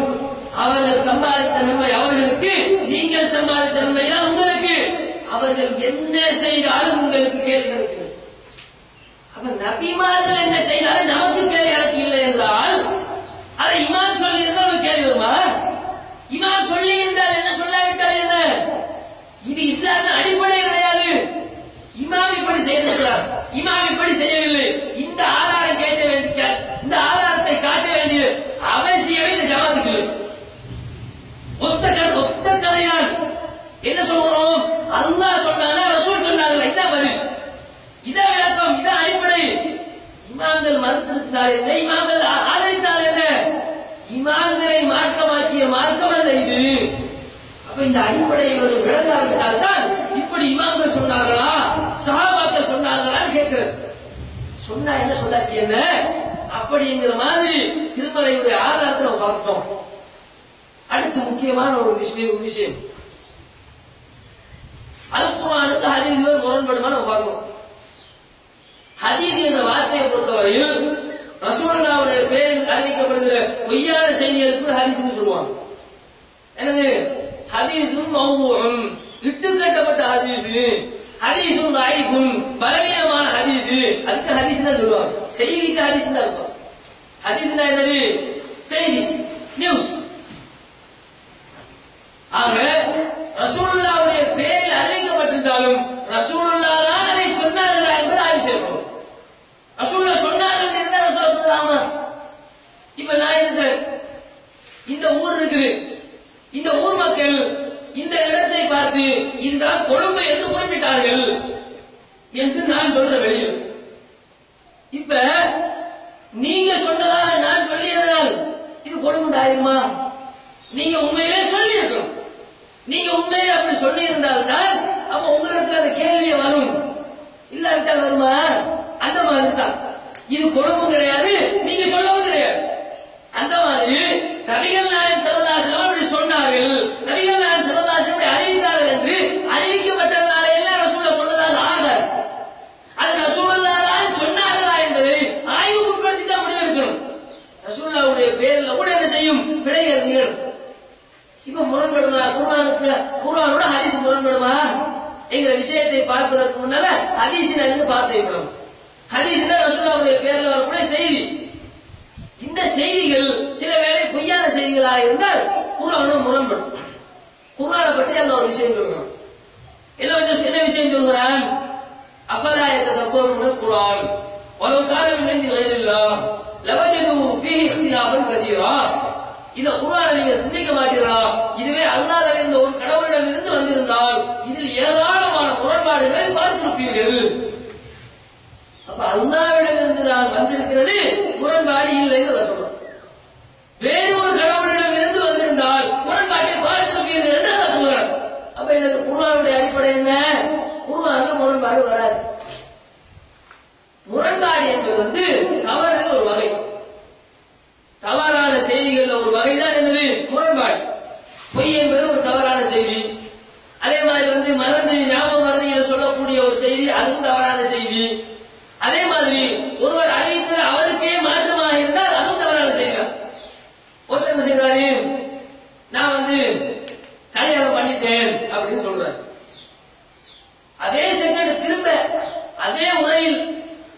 அவர்கள் சம்பாதித்த நன்மை அவர்களுக்கு, நீங்கள் சம்பாதித்த நன்மை உங்களுக்கு. அவர்கள் என்ன செய்தாலும் உங்களுக்கு கேள்வி கிடைக்கும். அப்ப நபிமார்கள் என்ன செய்தாலும் நமக்கு கேள்வி எனக்கு இல்லை என்றால், அதை இமாம் சொல்லி இருந்தால் நமக்கு கேள்வி வருமா? இமாம் சொல்லி இருந்தால் என்ன, சொல்லாவிட்டால் என்ன? இது இஸ்லாமின் அடிப்படை கிடையாது. இமாம் இப்படி செய்திருக்கிறார், இமாம் இப்படி செய்யவில்லை. இந்த ஆதாரம் கேட்க வேண்டிய, இந்த ஆதாரத்தை காட்ட வேண்டிய அவசியமே இந்த ஜமாத்துக்கு இல்லை. ஒத்த கதையால் என்ன சொல்றோம்? அல்லாஹ் சொன்னானா, ரசூல் சொன்னார்கள், என்ன பதில்? இதான் விளக்கம், இதான் அடிப்படை. இமாம்கள் மறுத்திருக்கிறார் என்ன, இமாம்கள் ஆதரித்தார் என்ன? இமாம்களை மார்க்கமாக்கிய மார்க்கம் அல்ல இது. அப்ப இந்த அடிப்படையை ஒரு விளக்காததால் தான் இப்படி இமாம்கள் சொன்னார்களா, சஹாபாக்கள் சொன்னார்களான்னு கேட்கிறது. சொன்னா என்ன, சொல்லாட்டி என்ன? அப்படிங்கிற மாதிரி திருமறையுடைய ஆதாரத்தை நம்ம பார்த்துட்டோம். அடுத்து முக்கியமான ஒரு விஷயம், அல் குர்ஆனுக்கு ஹதீஸ்கள் முரண்படுமா நம்ம பார்க்கணும். ஹதீஸ் என்ற வார்த்தையை பொறுத்தவரையில் ரசூலுல்லாஹ்வுடைய பேரில் அறிவிக்கப்படுகிற பொய்யான செய்திகளுக்கு ஹதீஸ்னு சொல்லுவாங்க. எனவே ஹதீஸும் மௌதுஉம், இட்டுக்கட்டப்பட்ட ஹதீஸ், ஹதீஸும் தஈஃபும், பலவீனமான ஹதீஸ். அதுக்கு ஹதீஸ் தான் சொல்லுவாங்க, செய்திக்கு ஹதீஸ் தான் இருக்கும். ஹதீஸ்னா என்னது? செய்தி, நியூஸ். ஆக ரசூலுல்லாஹ்வுடைய பேரில் அறிவிக்கப்பட்டிருந்தாலும் ரசூலுல்லாஹ் தான் அதை சொன்னார்களா என்பது ஆய்வு செய்யப்படும். ரசூலுல்லாஹ் சொன்னார்கள் என்று ரசூலுல்லாஹ் சொல்லலாமா? இப்ப நான் இருக்கிறேன், இந்த ஊர் இருக்குது, இந்த ஊர் மக்கள் இந்த இடத்தை பார்த்து இதுதான் கொழும்பு என்று குறிப்பிட்டார்கள் என்று நான் சொல்ற வெளியில். இப்ப நீங்க சொன்னதாக நான் சொல்லியதனால் இது கொழும்பு ஆயிருமா? நீங்க உண்மையிலே சொல்லி இருக்கணும். நீங்க உண்மையிலே அப்படி சொல்லி இருந்தால்தான் அப்ப உங்களுக்கு அந்த கேள்வியே வரும். இல்லாவிட்டால் வருமா? அந்த மாதிரி தான் இது கொழும்பு கிடையாது, நீங்க சொல்லவும் கிடையாது. அந்த மாதிரி நபிகள் நாயகம் ஸல்லல்லாஹு அலைஹி வஸல்லம் அப்படி சொன்னார்கள், நபிகள் நாயகம் ஸல்லல்லாஹு அலைஹி வஸல்லம் அறிவித்தார்கள் என்று அறிவிக்கப்பட்டதனால எல்லாம் ரசூலுல்லாஹ் சொன்னதாக ஆகாது. அது ரசூலுல்லாஹ் தான் சொன்னார்களா என்பதை ஆய்வுக்கு உட்படுத்தி தான் முடிவெடுக்கணும். ரசூலுல்லாஹ்வுடைய பேர்ல கூட என்ன செய்யும்? பிழைகள் நிகழும். இப்ப முரண்படுமா? குர்ஆனோட ஹதீஸ் முரண்படுமா என்கிற விஷயத்தை பார்ப்பதற்கு முன்னால ஹதீஸின் அறிந்து பார்த்து வைக்கணும். ஹதீஸ்னா ரசூலுல்லாஹ்வுடைய பேர்ல வரக்கூடிய செய்தி. இந்த செய்திகள் சில வேளை பொய்யான செய்திகளாக இருந்தால் குர்ஆனோட முரண்படும். குர்ஆனை பற்றி அந்த ஒரு விஷயம் சொல்றோம். என்ன விஷயம் சொல்கிறான்? அஃபலா யததப்பருன குர்ஆன் வலவ் கான மின் இன்தி கைரில்லாஹ் லவஜது ஃபீஹி இக்திலாஃபன் கஸீரா. இந்த குர்ஆனை நீங்க சிந்திக்க மாட்டீர்களா? இதுவே அல்லாஹ் என்ற ஒரு கடவுளிடம் இருந்து வந்திருந்தால் இதில் ஏராளமான முரண்பாடுகளை பார்த்திருப்பீர்கள். அப்ப அல்லாஹ்விடம் இருந்து நான் வந்திருக்கிறது முரண்பாடு இல்லை என்று சொல்றோம். வேறு ஒரு கடவுளிடம் இருந்து வந்திருந்தால் முரண்பாட்டை பார்த்திருப்பீர்கள் என்று அல்லாஹ் சொல்றார். அப்ப எனது குர்ஆனுடைய அடிப்படை என்ன? குர்ஆன்ல முரண்பாடு வராது. முரண்பாடு என்பது தவறின் ஒரு வகை, தவறான செய்திகள் ஒரு வகைதான் என்னது? முரண்பாடு. பொய் என்பது ஒரு தவறான செய்தி. அதே மாதிரி மறந்து ஞாபகம் மறதியில் சொல்லக்கூடிய ஒரு செய்தி, அதுவும் தவறான செய்தி. அதே மாதிரி ஒருவர் அறிவித்து அவருக்கே மாற்றமாக இருந்தால் அதுவும் தவறான செய்தி தான். ஒருத்தர் என்ன செய்யறாரு? நான் கல்யாணம் பண்ணிட்டேன் அப்படின்னு சொல்றாரு. அதே செகண்ட் திரும்ப அதே முறையில்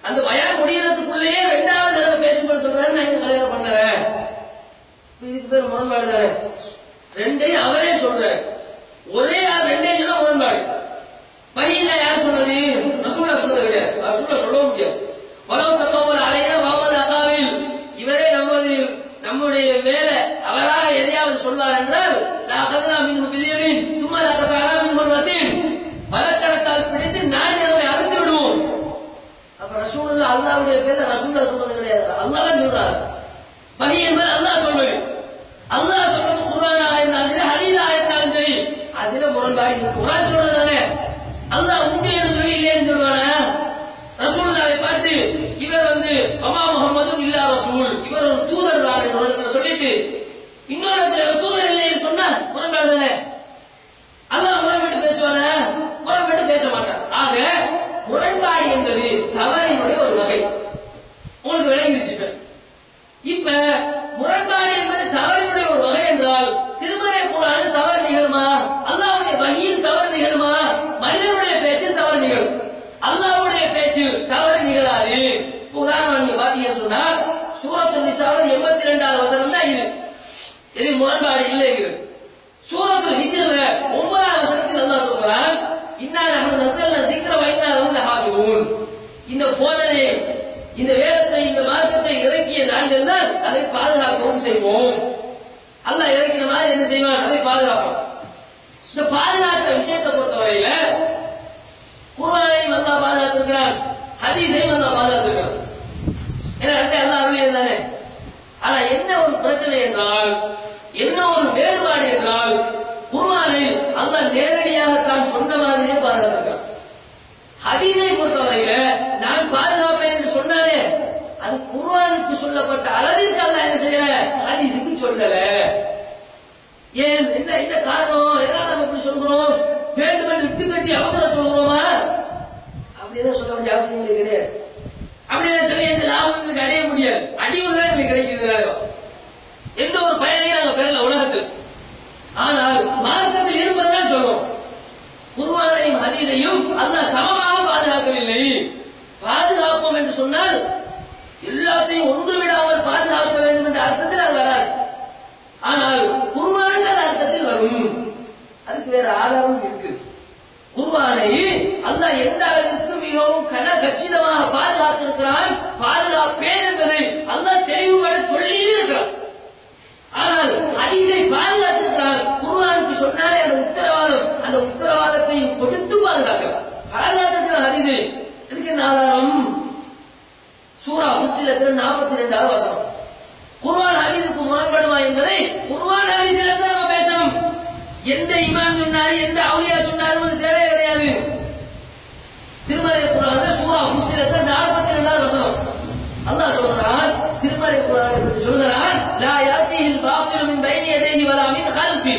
அந்த பயான் முடியறதுக்குள்ளேயே இரண்டாவது தடவை பேசும்போது சொல்றாரு, நான் இந்த கல்யாணம் பண்ணறேன். இதுக்கு பேர் முரண்பாடு தானே? ரெண்டையும் அவரே சொல்றாரு. ஒரே ஆள் ரெண்டையும் சொன்னா முரண்பாடு. வஹீல யார் சொன்னது? ரசூலுல்லாஹ் சொன்னது கிடையாது. ரசூலுல்லாஹ் சொல்ல முடியாது. வலவ் தகவல் அலைனா வஹது அகாவில், இவரே நம்முடைய மேல அவராக எதையாவது சொல்வார் என்றால் லஅகதனா மின்ஹு பில்யமீன் சும்மா லஅகதனா மின்ஹு வதீன், வலக்கரத்தால் பிடித்து நான் அவரை அறுத்து விடுவோம். அப்ப ரசூலுல்லாஹ் அல்லாஹ்வுடைய பேர்ல ரசூலுல்லாஹ் சொன்னது கிடையாது, அல்லாஹ் தான் சொல்றார். வஹி என்பது அல்லாஹ் சொல்வது. அல்லாஹ் சொல்றது குர்ஆனாக இருந்தாலும் சரி, ஹதீஸாக இருந்தாலும் சரி, அதுல முரண்பாடு இருக்கு. குர்ஆன் சொல்றது தானே, அல்லாஹ் உண்டு என்று சொல்லி இல்லைன்னு சொல்வானா? ரசூலுல்லாஹை பார்த்து இவர் வமா முஹம்மதுன் இல்லா ரசூல், இவர் ஒரு தூதர் தான் என்று ஒரு இடத்துல சொல்லிட்டு இன்னொரு இடத்துல தூதர் இல்லைன்னு சொன்னா முரண்பாடு தானே? அல்லாஹ் முரண்பட்டு பேசுவானா? முரண்பட்டு பேச மாட்டார். ஆக முரண்பாடு என்பது தவறினுடைய ஒரு வகை. உங்களுக்கு விளங்கிருச்சு. இப்ப முரண்பாடு என்பது தவறினுடைய ஒரு வகை என்றால் திருமறை குர்ஆனில் தவறு நிகழுமா? அல்லாஹ்வுடைய வஹீயில் தவறு நிகழுமா? மனிதனுடைய பேச்சில் தவறு நிகழும், அல்லாஹ்வுடைய பேச்சில் தவறு நிகழாது. உதாரணம் நீங்க பாத்தீங்கன்னு சொன்னா சூரத்துன் நிசாவின் 82வது வசனம் தான் இது. இது முரண்பாடு இல்லைங்கிறது. சூரத்துல் ஹிஜ்ர்ல 9வது வசனத்தில் அல்லாஹ் சொல்றான், இன்னா நஹ்னு நஸல்னா திக்ர வ இன்னா லஹு லஹாஃபிதூன். இந்த போதனை, இந்த வேதத்தை, இந்த மார்க்கத்தை இறக்கிய நாங்கள் தான் அதை பாதுகாக்கவும் செய்வோம். அல்லாஹ் இறக்கின மாதிரி என்ன செய்வான்? அதை பாதுகாப்போம். இந்த பாதுகாக்கிற விஷயத்தை பொறுத்தவரையில குர்ஆனையும் அல்லாஹ் பாதுகாத்திருக்கிறான், ஹதீஸையும் அல்லாஹ் பாதுகாத்திருக்கிறான். ஏன்னா அல்லாஹ் அருளியது தானே. ஆனா என்ன ஒரு பிரச்சனை என்றால், என்ன ஒரு வேறுபாடு என்றால், குர்ஆனை அல்லாஹ் நேரடியாக தான் சொன்ன மாதிரியே பாதுகாத்திருக்கிறான். ஹதீஸை பொறுத்தவரையில நான் பாதுகாப்பேன் என்று சொன்னானே, அது குர்ஆனுக்கு சொல்லப்பட்ட அளவிற்கு அல்லாஹ் என்ன செய்யல, ஹதீஸுக்கு சொல்லல. ஏன்? என்ன காரணம்? எதனால நம்ம இப்படி சொல்கிறோம்? வேண்டுமென்று விட்டு கட்டி அவங்கள சொல்கிறோமா? அப்படியே சொல்ல வேண்டிய அவசியம் கிடையாது. அப்படியே சொல்லி எந்த லாபம் அடைய முடியாது. அடிவுதான் எங்களுக்கு கிடைக்கிறது. எந்த ஒரு பயனையும் நாங்கள் பெறல உலகத்தில். ஆனால் மார்க்கத்தில் சொன்னால் எல்லாத்தையும் ஒன்று விடாமல் பாதுகாக்க வேண்டும் என்ற அர்த்தத்தில் அது வராது. ஆனால் குர்ஆனில் அந்த அர்த்தத்தில் வரும். அதுக்கு வேற ஆதாரம் இருக்கு. குர்ஆனை அல்லாஹ் எந்த அளவிற்கு மிகவும் கச்சிதமாக பாதுகாத்திருக்கிறான், பாதுகாப்பேன் என்பதை அல்லாஹ் தெளிவுபட சொல்லியே இருக்கிறான். ஆனால் ஹதீஸை பாதுகாத்திருக்கிறான். குர்ஆனுக்கு சொன்னாலே அந்த உத்தரவாதத்தை கொடுத்து பாதுகாக்கிறான், பாதுகாத்திருக்கிறான் ஹதீஸை. இதுக்கு என்ன ஆதாரம்? சூரா ஃபுஸ்ஸிலத்தில் 42வது வசனம். குர்ஆன் ஹதீஸுக்கு முரண்படுமா என்பதை குர்ஆன் ஹதீஸில் நாம பேசணும். எந்த இமாம் சொன்னாரு, எந்த அவுலியா சொன்னாரு தேவையே கிடையாது. திருமறை குர்ஆன்ல சூரா ஃபுஸ்ஸிலத்தில் 42வது வசனம் அல்லாஹ் சொல்றான், திருமறை குர்ஆனை பற்றி சொல்றான், லா யாத்திஹில் பாத்திலு மின் பைனி யதைஹி வலா மின் கல்ஃபி.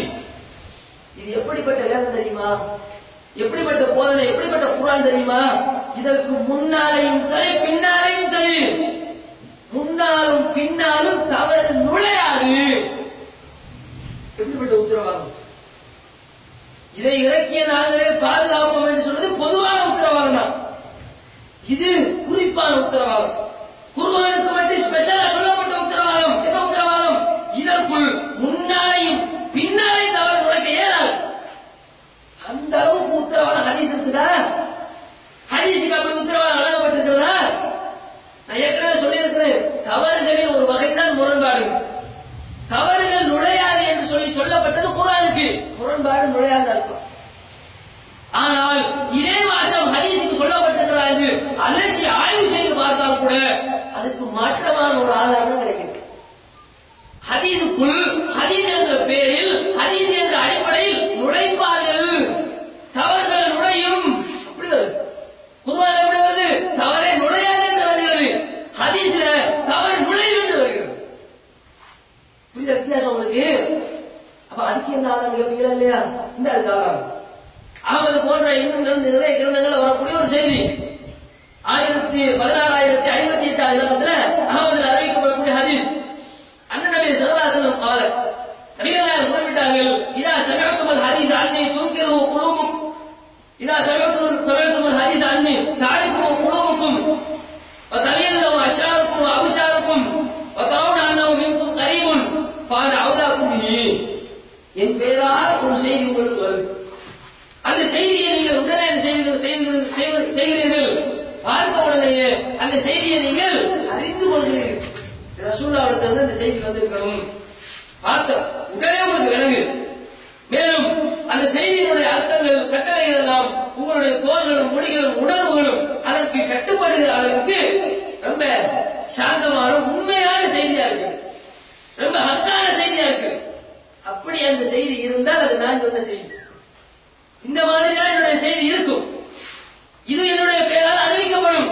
இது எப்படிப்பட்ட வேதம் தெரியுமா? எப்படிப்பட்ட போதனை, எப்படிப்பட்ட குர்ஆன் தெரியுமா? இதற்கு முன்னாலையும் சரி பின்னாலையும் சரி, முன்னாலும் பின்னாலும் தவறு நுழையாது. எப்படிப்பட்ட உத்தரவாதம்! இதை இறக்கிய நாங்களே பாதுகாப்போம் என்று சொன்னது பொதுவான உத்தரவாதம் தான். இது குறிப்பான உத்தரவாதம். குர்ஆனுக்கு மட்டும் ஸ்பெஷலா சொல்லப்பட்ட உத்தரவாதம். என்ன உத்தரவாதம்? இதற்குள் முன்னாலையும் பின்னாலையும் தவறு நுழைக்க இயலாது. அந்த அளவுக்கு உத்தரவாதம் ஹதீஸ் இருக்குதா? ஹதீஸுக்கு அப்படி உத்தரவாதம் வழங்கப்பட்டிருக்கிறதா? நான் ஏற்கனவே சொல்லியிருக்கிறேன், தவறுகளில் ஒரு வகைதான் முரண்பாடு. தவறுகள் நுழையாது என்று சொல்லப்பட்டது குர்ஆனுக்கு, முரண்பாடு நுழையாது அர்த்தம். ஆனால் இதே வாசம் ஹதீஸுக்கு சொல்லப்பட்டிருக்கிறதா என்று அலசி ஆய்வு செய்து பார்த்தால் கூட அதுக்கு மாற்றமான ஒரு ஆதாரம் கிடைக்கும். ஹதீஸுக்குள் ஹதீஸ் என்ற பேரில், ஹதீஸ் என்ற அடிப்படையில் நுழைப்பார்கள், தவறுகள் நுழையும். அப்படி வருது. குர்ஆன் எப்படி வருது? தவறே நுழையாது என்று வருகிறது. ஹதீஸ்ல தவறு நுழையும் என்று வருகிறது. புரியுத வித்தியாசம் உங்களுக்கு? அப்ப அதுக்கு என்ன ஆதாரம் கேட்பீங்களா இல்லையா? இந்த ஆதாரம் அகமது போன்ற இன்னும் நிறைய கிரந்தங்கள் வரக்கூடிய ஒரு செய்தி. 1658 இலக்கத்துல அகமதுல அறிவிக்கப்படக்கூடிய ஹதீஸ். அண்ணன் நபி ஸல்லல்லாஹு அலைஹி வஸல்லம் நபிகளார் குறிப்பிட்டார்கள், இதா சமஅத்துல் ஹதீஸ் அன்னி துன்கிரு குலூபுக்கும், இதா சமஅத்துல் ஹதீஸ் அன்னி தாரிகு குலூபுக்கும் வ தலியல்லு அஷாருக்கும் அபுஷாருக்கும் வ தரவுன அன்னஹு மின்கும் கரீபுன் ஃபஅன அவுலாக்கும் பிஹி. என் பேரால் ஒரு செய்தி உங்களுக்கு வருது. அந்த செய்தியை நீங்கள் உடனே செய்கிறீர்கள், பார்த்த உடனேயே அந்த செய்தியை நீங்கள் அறிந்து கொள்கிறீர்கள். ரசூலுல்லாஹ்விடமிருந்து அந்த செய்தி வந்திருக்கணும், பார்த்த உடனே உங்களுக்கு விளங்கு. மேலும் அந்த செய்தியினுடைய அர்த்தங்கள், கட்டளைகள் எல்லாம் உங்களுடைய தோள்களும் மொழிகளும் உணர்வுகளும் அதற்கு கட்டுப்படுகிற அளவுக்கு ரொம்ப சாந்தமான உண்மையான செய்தியா இருக்கு, ரொம்ப ஹக்கான செய்தியா இருக்கு. அப்படி அந்த செய்தி இருந்தால் அது நான் சொன்ன செய்தி. இந்த மாதிரிதான் என்னுடைய செய்தி இருக்கும். இது என்னுடைய பெயரால் அறிவிக்கப்படும்.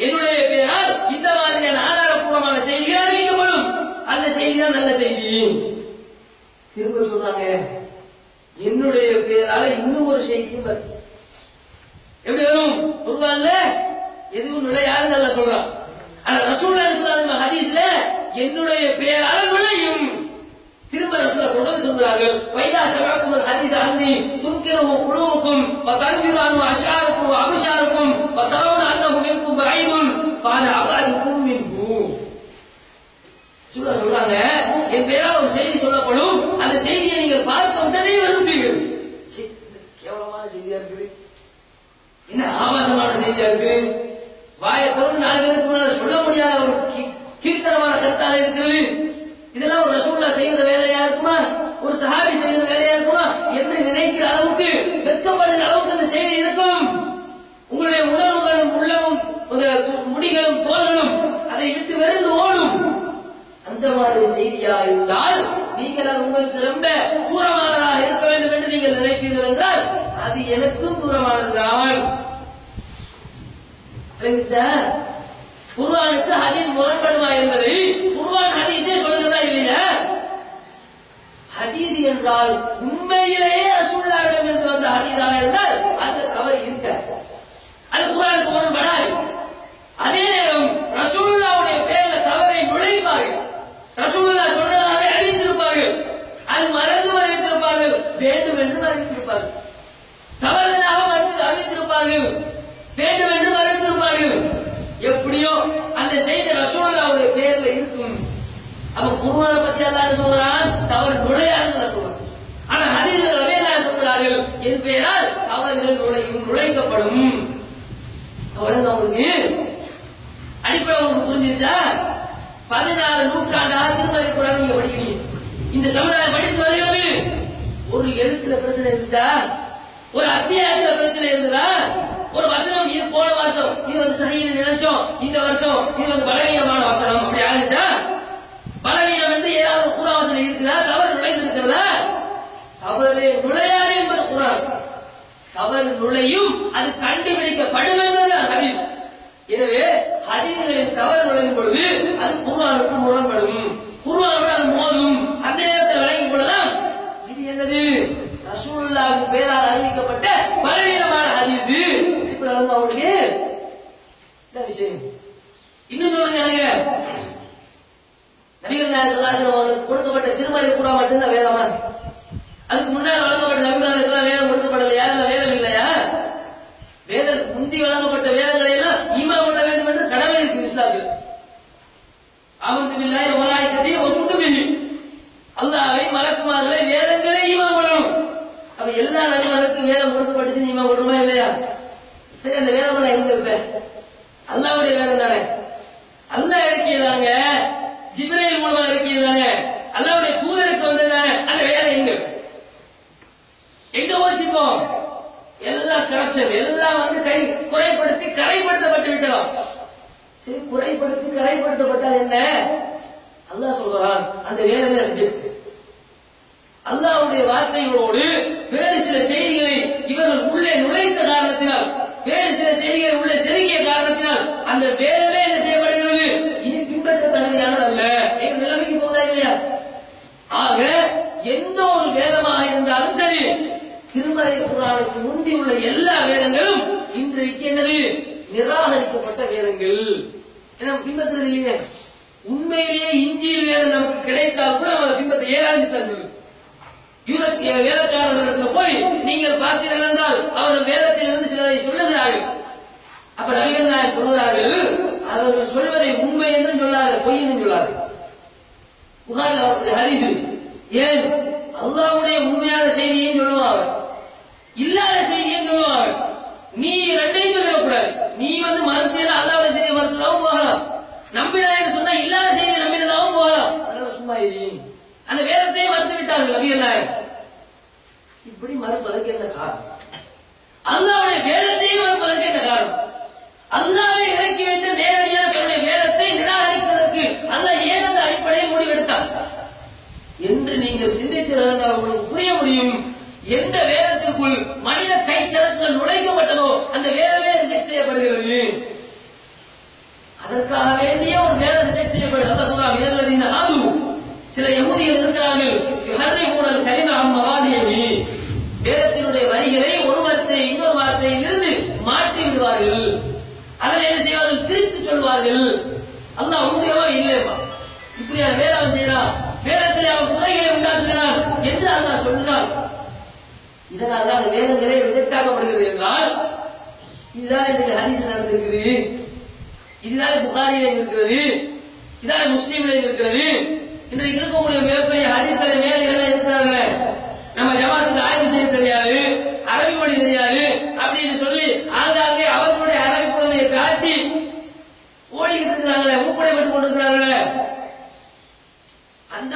என்னுடைய பெயரால் இந்த மாதிரியான ஆதாரப்பூர்வமான செய்திகள் அறிவிக்கப்படும். அந்த செய்தி தான் நல்ல செய்தி. திரும்ப சொல்றாங்க, என்னுடைய பெயரால இன்னும் ஒரு செய்தியும் வரும். எப்படி வரும்? குர்ஆன்ல எதுவும் நுழையாது நல்லா சொல்றான். ஆனா ரசூலுல்லாஹி ஸல்லல்லாஹு அலைஹி வஸல்லம் ஹதீஸ்ல என்னுடைய பெயரால நுழையும். திரும்ப ரசூலுல்லாஹ் தொடர்ந்து சொல்றார்கள், வைதா சமஅத்துல் ஹதீஸ் அன்னி துன்கிரு குலூபுக்கும் வ தன்கிரு அன்ஹு அஷாருக்கும் வ அபுஷாருக்கும் வ தரவுன அன்னஹு மின்கும் பஈதுன் ஃபஅன அபஅதுக்கும் மின்ஹு. சொல்றாங்க, என் பேரால் ஒரு செய்தி சொல்லப்படும், அந்த செய்தியை நீங்கள் பார்த்த உடனே விரும்புவீர்கள். கேவலமான செய்தியா இருக்குது, என்ன ஆபாசமான செய்தியா இருக்கு, வாயை திறந்து 4 பேருக்கு முன்னால் சொல்ல முடியாத ஒரு கீர்த்தனமான கருத்தாக இருக்குது. இதெல்லாம் ஒரு ரசூலுல்லாஹ் செய்கிற வேலையா இருக்குமா, ஒரு சஹாபி செய்கிற வேலையா இருக்குமா என்று நினைக்கிற அளவுக்கு, வெட்கப்படுகிற அளவுக்கு அந்த செய்தி இருக்கும். உங்களுடைய உணர்வுகளும் உள்ளமும் முடிகளும் தோள்களும் அதை விட்டு வெறுந்து ஓடும். அந்த மாதிரி செய்தியா இருந்தால் நீங்கள் அது உங்களுக்கு ரொம்ப தூரமானதாக இருக்க வேண்டும் என்று நீங்கள் நினைப்பீர்கள் என்றால் அது எனக்கும் தூரமானதுதான். குர்ஆனுக்கு ஹதீஸ் முரண்படுமா என்பதை குர்ஆன் ஹதீஸே சொல்கிறதா இல்லையா? ஹதீஸ் என்றால் உண்மையிலேயே ரசூலுல்லாஹ்விடம் இருந்து வந்த ஹதீஸாக இருந்தால் அந்த தவறு இருக்க, அது குர்ஆனுக்கு முரண்படாது. அதே நேரம் ரசூலுல்லாஹ்வுடைய பேர்ல தவறை நுழைப்பார்கள், ரசூலுல்லாஹ் சொன்னதாகவே அறிவித்திருப்பார்கள், அது மறந்து அறிவித்திருப்பார்கள், வேண்டும் என்று அறிவித்திருப்பார்கள், தவறுதலாக அறிவித்திருப்பார்கள், வேண்டும் என்று அறிவித்திருப்பார்கள். எப்படியோ குர்ஆனை பத்தி அல்லாஹ் என்ன சொல்றான்? தவறு நுழையாதுன்னு சொல்றான். ஆனா ஹதீஸ்ல அல்லாஹ் சொல்றார்கள் என் பெயரால் தவறுகள் நுழைக்கப்படும். அவ்வளவு உங்களுக்கு அடிப்படை உங்களுக்கு புரிஞ்சிருச்சா? 14 நூற்றாண்டாக திருமலை குர்ஆன் நீங்க படிக்கிறீங்க. இந்த சமுதாயம் படித்து வருகிறது. ஒரு எழுத்துல பிரச்சனை இருந்துச்சா? ஒரு அத்தியாயத்துல பிரச்சனை இருந்ததா? ஒரு வசனம் இது போன வருஷம் இது வந்து சஹீஹ்னு நினைச்சோம், இந்த வருஷம் இது வந்து பலவீனமான வசனம் அப்படி ஆயிடுச்சா? பலவீனம் என்று ஏதாவது குர்ஆன் வசனம் இருக்குதா? தவறு நுழைந்திருக்கிறதா? தவறு நுழையாது என்பது குர்ஆன். தவறு நுழையும், அது கண்டுபிடிக்கப்படும் என்பது ஹதீஸ். எனவே ஹதீஸ்களில் தவறு நுழையும் பொழுது அது குர்ஆனுக்கு முரண்படும், குர்ஆனோடு அது மோதும். அந்த நேரத்தில் விளங்கிக் கொள்ளலாம் இது என்னது? ரசூலுல்லாஹ்வின் பெயரால் அறிவிக்கப்பட்ட பலவீனமான ஹதீஸ். இப்ப அவங்களுக்கு என்ன விஷயம் இன்னும் சொல்லுங்க. நபிகள் நாயகம் ஸல்லல்லாஹு அலைஹி வஸல்லம் அவர்களுக்கு கொடுக்கப்பட்ட திருமறை குர்ஆன் மட்டும்தான் வேதமா? அதுக்கு முன்னாடி வழங்கப்பட்ட நபிமார்களுக்கு வேதம் கொடுக்கப்படலையா? அதுல வேதம் இல்லையா? வேதத்துக்கு முந்தி வழங்கப்பட்ட வேதங்களை எல்லாம் ஈமான் கொள்ள வேண்டும் என்று கடமை இருக்கு இஸ்லாத்தில். ஆமன்து பில்லாஹி வ மலாயிகத்திஹி வ குதுபிஹி, அல்லாஹ்வை மலக்குமார்களை வேதங்களை ஈமான் கொள்ளணும். அப்ப எல்லா நபிமார்களுக்கும் வேதம் கொடுக்கப்பட்டுச்சு, ஈமான் கொள்ளணுமா இல்லையா? சரி, அந்த வேதம் எல்லாம் எங்க இருப்ப? அல்லாஹ்வுடைய வேதம் தானே, அல்லாஹ் இறக்கியதாங்க, ஜிப்ரீல் மூலமா இறக்கியதானே, அல்லாஹ்வுடைய தூதருக்கு வந்ததானே. அந்த வேதம் எங்க போச்சுப்போம்? எல்லாம் கரப்ஷன், எல்லாம் வந்து குறைப்படுத்தி கரைப்படுத்தப்பட்டு விட்டோம். சரி, குறைப்படுத்தி கரைப்படுத்தப்பட்டால் என்ன? அல்லாஹ் சொல்றான் அந்த வேதனை ரிஜெக்ட். அல்லாஹ்வுடைய வார்த்தைகளோடு வேறு சில செய்திகளை இவர்கள் உள்ளே நுழைத்த காரணத்தினால், வேறு சில செய்திகளை உள்ளே செருகிய காரணத்தினால் அந்த வேதமே என்ன செய்யப்படுகிறது? இனி பின்பற்ற தகுதியானது அல்ல. எங்க நிலைமைக்கு போதா இல்லையா? ஆக எந்த ஒரு வேதமாக இருந்தாலும் சரி, திருமறை குர்ஆனுக்கு முந்தி உள்ள எல்லா வேதங்களும் இன்றைக்கு என்னது? நிராகரிக்கப்பட்ட வேதங்கள். பின்பற்றுறது இல்லையே. உண்மையிலேயே இஞ்சியில் வேதம் நமக்கு கிடைத்தால் கூட நம்ம பின்பற்ற ஏழாண்டு செல்வது. வேதக்காரர்களிடத்துல போய் நீங்கள் பார்த்தீர்கள் என்றால் அவர்கள் வேதத்தில் இருந்து சிலரை சொல்லுகிறார்கள். அப்ப நபிகள் நாயகம் சொல்லுகிறார்கள், அவர்கள் சொல்வதை உண்மை என்றும் சொல்லாது, பொய் என்றும் சொல்லாது. புகாரில் அவருடைய ஹதீஸ். ஏன்? அல்லாஹ்வுடைய உண்மையான செய்தியையும் சொல்லுவாங்க, இல்லாத செய்தியும் சொல்லுவாங்க. நீ ரெண்டையும் சொல்லக்கூடாது. நீ வந்து மறுத்தியல அல்லாஹ்வுடைய செய்தியை மறுத்ததாகவும் போகலாம், நம்பினாய் சொன்னா இல்லாத செய்தியை நம்பினதாகவும் போகலாம். அதனால சும்மா இரு. அந்த வேதத்தையே மறுத்து விட்டார்கள் நபிகள் நாயகம். இப்படி மறுப்பதற்கு என்ன காரணம்? அல்லாஹ்வுடைய வேதத்தையே மறுப்பதற்கு என்ன காரணம்? அல்லாஹ்வை இறக்கி வைத்த நேரடியாக தன்னுடைய வேதத்தை நிராகரிப்பதற்கு அல்லாஹ் ஏன் அந்த அடிப்படையை முடிவெடுத்தார் என்று நீங்கள் சிந்தித்திருந்தால் உங்களுக்கு புரிய முடியும். எந்த வேதத்திற்குள் மனித கைச்சரக்குகள் நுழைக்கப்பட்டதோ அந்த வேதமே ரிஜெக்ட் செய்யப்படுகிறது. அதற்காக வேண்டிய ஒரு வேதம் ரிஜெக்ட் செய்யப்படுது. அல்லாஹ் சொல்றான், மினல்லதீன ஹாது, சில யஹூதிகள் இருக்கிறார்கள், யுஹர்ரிஃபூனல் கலிம அன் மவாதிஹி, வேதத்தினுடைய வரிகளை ஒரு வார்த்தை இன்னொரு வார்த்தையில் இருந்து மாற்றி விடுவார்கள். அதனை என்ன செய்வார்கள்? திரித்து சொல்வார்கள். அல்லாஹ் உண்மையவா இல்லையவா? இப்படியான வேதம் செய்யறான், வேதத்தில் அவன் குறைகளை உண்டாக்குகிறான் என்று அல்லாஹ் சொல்றான். இதனால அந்த வேதங்களே ரிஜெக்ட் ஆகப்படுகிறது என்றால் இதுதான் இந்த ஹதீஸ் நடந்திருக்குது, இதுதான் புகாரியில இருக்கிறது, இதான் முஸ்லீம்ல இருக்கிறது. இன்றைக்கு இருக்கக்கூடிய மிகப்பெரிய ஹதீஸ்களை மேலைகள் இருக்கிறாங்க. நம்ம ஜமாத்துக்கு ஆய்வு செய்ய தெரியாது, அரபி மொழி தெரியாது அப்படின்னு சொல்லி ஆங்காங்கே அவர்களுடைய அரபி புலமையை காட்டி ஓடிக்கிட்டு இருக்கிறாங்களே, மூப்படைப்பட்டு கொண்டிருக்கிறாங்களே. அந்த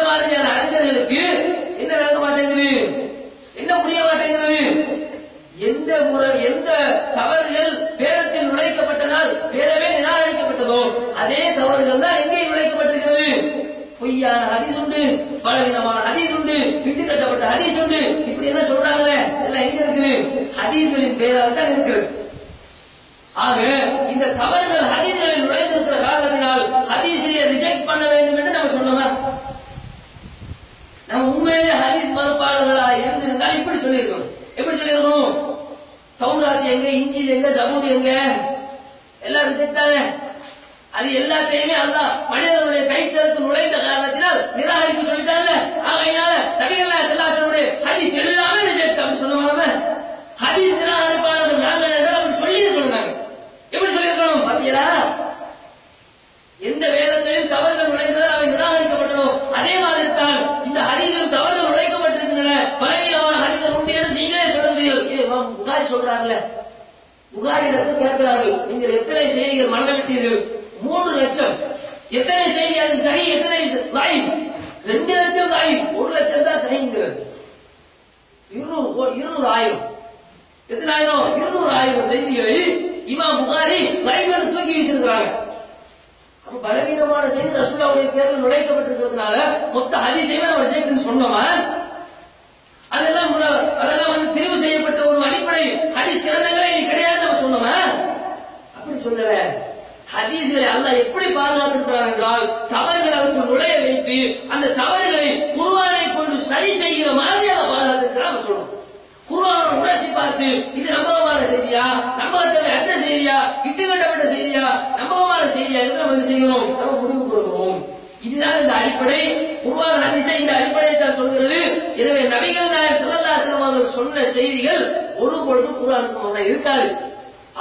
மாதிரியான அறிஞர்களுக்கு என்ன விளங்க மாட்டேங்குது? என்ன புரிய மாட்டேங்குது? எந்த தவறுகள் வேதத்தில் நுழைக்கப்பட்டனால் வேதமே நிராகரிக்கப்பட்டதோ அதே தவறுகள் தான் எங்கே நுழைக்கப்பட்டிருக்கிறது? பொய்யான ஹதீஸ் உண்டு, பலவீனமான ஹதீஸ் உண்டு, விட்டு கட்டப்பட்ட ஹதீஸ் உண்டு. இப்படி என்ன சொல்றாங்களே, எல்லாம் எங்க இருக்குது? ஹதீஸ்களின் பெயரால் தான் இருக்கிறது. ஆக இந்த தவறுகள் ஹதீஸ்களில் நுழைந்திருக்கிற காரணத்தினால் ஹதீஸை ரிஜெக்ட் பண்ண வேண்டும் என்று நம்ம சொன்னோமா? நம்ம உண்மையிலே ஹதீஸ் மறுப்பாளர்களாக இருந்திருந்தால் இப்படி சொல்லியிருக்கணும். எப்படி சொல்லியிருக்கணும்? தௌராத் எங்க, இஞ்சில் எங்க, ஜபூர் எங்க, எல்லாம் ரிஜெக்ட் தானே. அது எல்லாத்தையுமே அல்லாஹ் மனிதனுடைய கைச்சலுக்கு நுழைந்த காரணத்தினால் நிராகரிக்க சொல்லிட்டாங்கல்ல. ஆகையினால நபிகள் நாயகம் ஸல்லல்லாஹு அலைஹி வஸல்லம் ஹதீஸ் எல்லாமே ரிஜெக்ட் அப்படி சொன்னோமா? ஹதீஸ் நிராகரிப்பாளர்கள் நாங்கள் என்றால் அப்படி சொல்லி இருக்கணும். நாங்கள் எப்படி சொல்லியிருக்கணும்? பாத்தீங்களா? எந்த வேதங்களில் தவறுகள் நுழைந்த கேட்கிறார்ல, புகாரிடத்தில் கேட்கிறார்கள், நீங்கள் எத்தனை செய்திகள் மனநமிட்டீர்கள்? 3 லட்சம். எத்தனை செய்தி அதில் சஹி, எத்தனை லைஃப்? 2 லட்சம் லைஃப், 1 லட்சம் தான் சஹிங்கிறது. 200,000 எத்தனை ஆயிரம்? 200,000 செய்திகளை இமாம் புகாரி லைஃப் தூக்கி வீசிருக்கிறாங்க. அப்ப பலவீனமான செய்தி ரசூலுல்லாஹ்வுடைய பேரில் நுழைக்கப்பட்டிருக்கிறதுனால மொத்த ஹதீஸையுமே நம்ம ரிஜெக்ட்னு சொன்னோமா? அதெல்லாம் வந்து தெரிவு செய்யப்பட்ட ஒரு அடிப்படை ஹதீஸ் கிரந்தங்களே இது கிடையாது நம்ம சொன்னோமா? அப்படி சொல்லல. ஹதீஸ்களை அல்லாஹ் எப்படி பாதுகாத்திருக்கிறார் என்றால், தவறுகளை அதற்கு நுழைய வைத்து அந்த தவறுகளை குர்ஆனை கொண்டு சரி செய்கிற மாதிரி அல்லாஹ் பாதுகாத்திருக்கிறார் சொல்றோம். குர்ஆனை உரசி பார்த்து இது நம்பகமான செய்தியா, நம்பகத்தன்மை அற்ற செய்தியா, இட்டுக்கட்டப்பட்ட செய்தியா, நம்பகமான செய்தியா என்று நம்ம என்ன செய்யணும்? நம்ம முடிவு கொடுக்கிறோம். இதுதான் இந்த அடிப்படை. குர்ஆன் ஹதீஸை இந்த அடிப்படையை தான் சொல்கிறது. எனவே நபிகள் நாயகம் ஸல்லல்லாஹு அலைஹி வஸல்லம் அவர்கள் சொன்ன செய்திகள் ஒரு பொழுதும் குர்ஆனுக்கு முன்னாடி இருக்காது.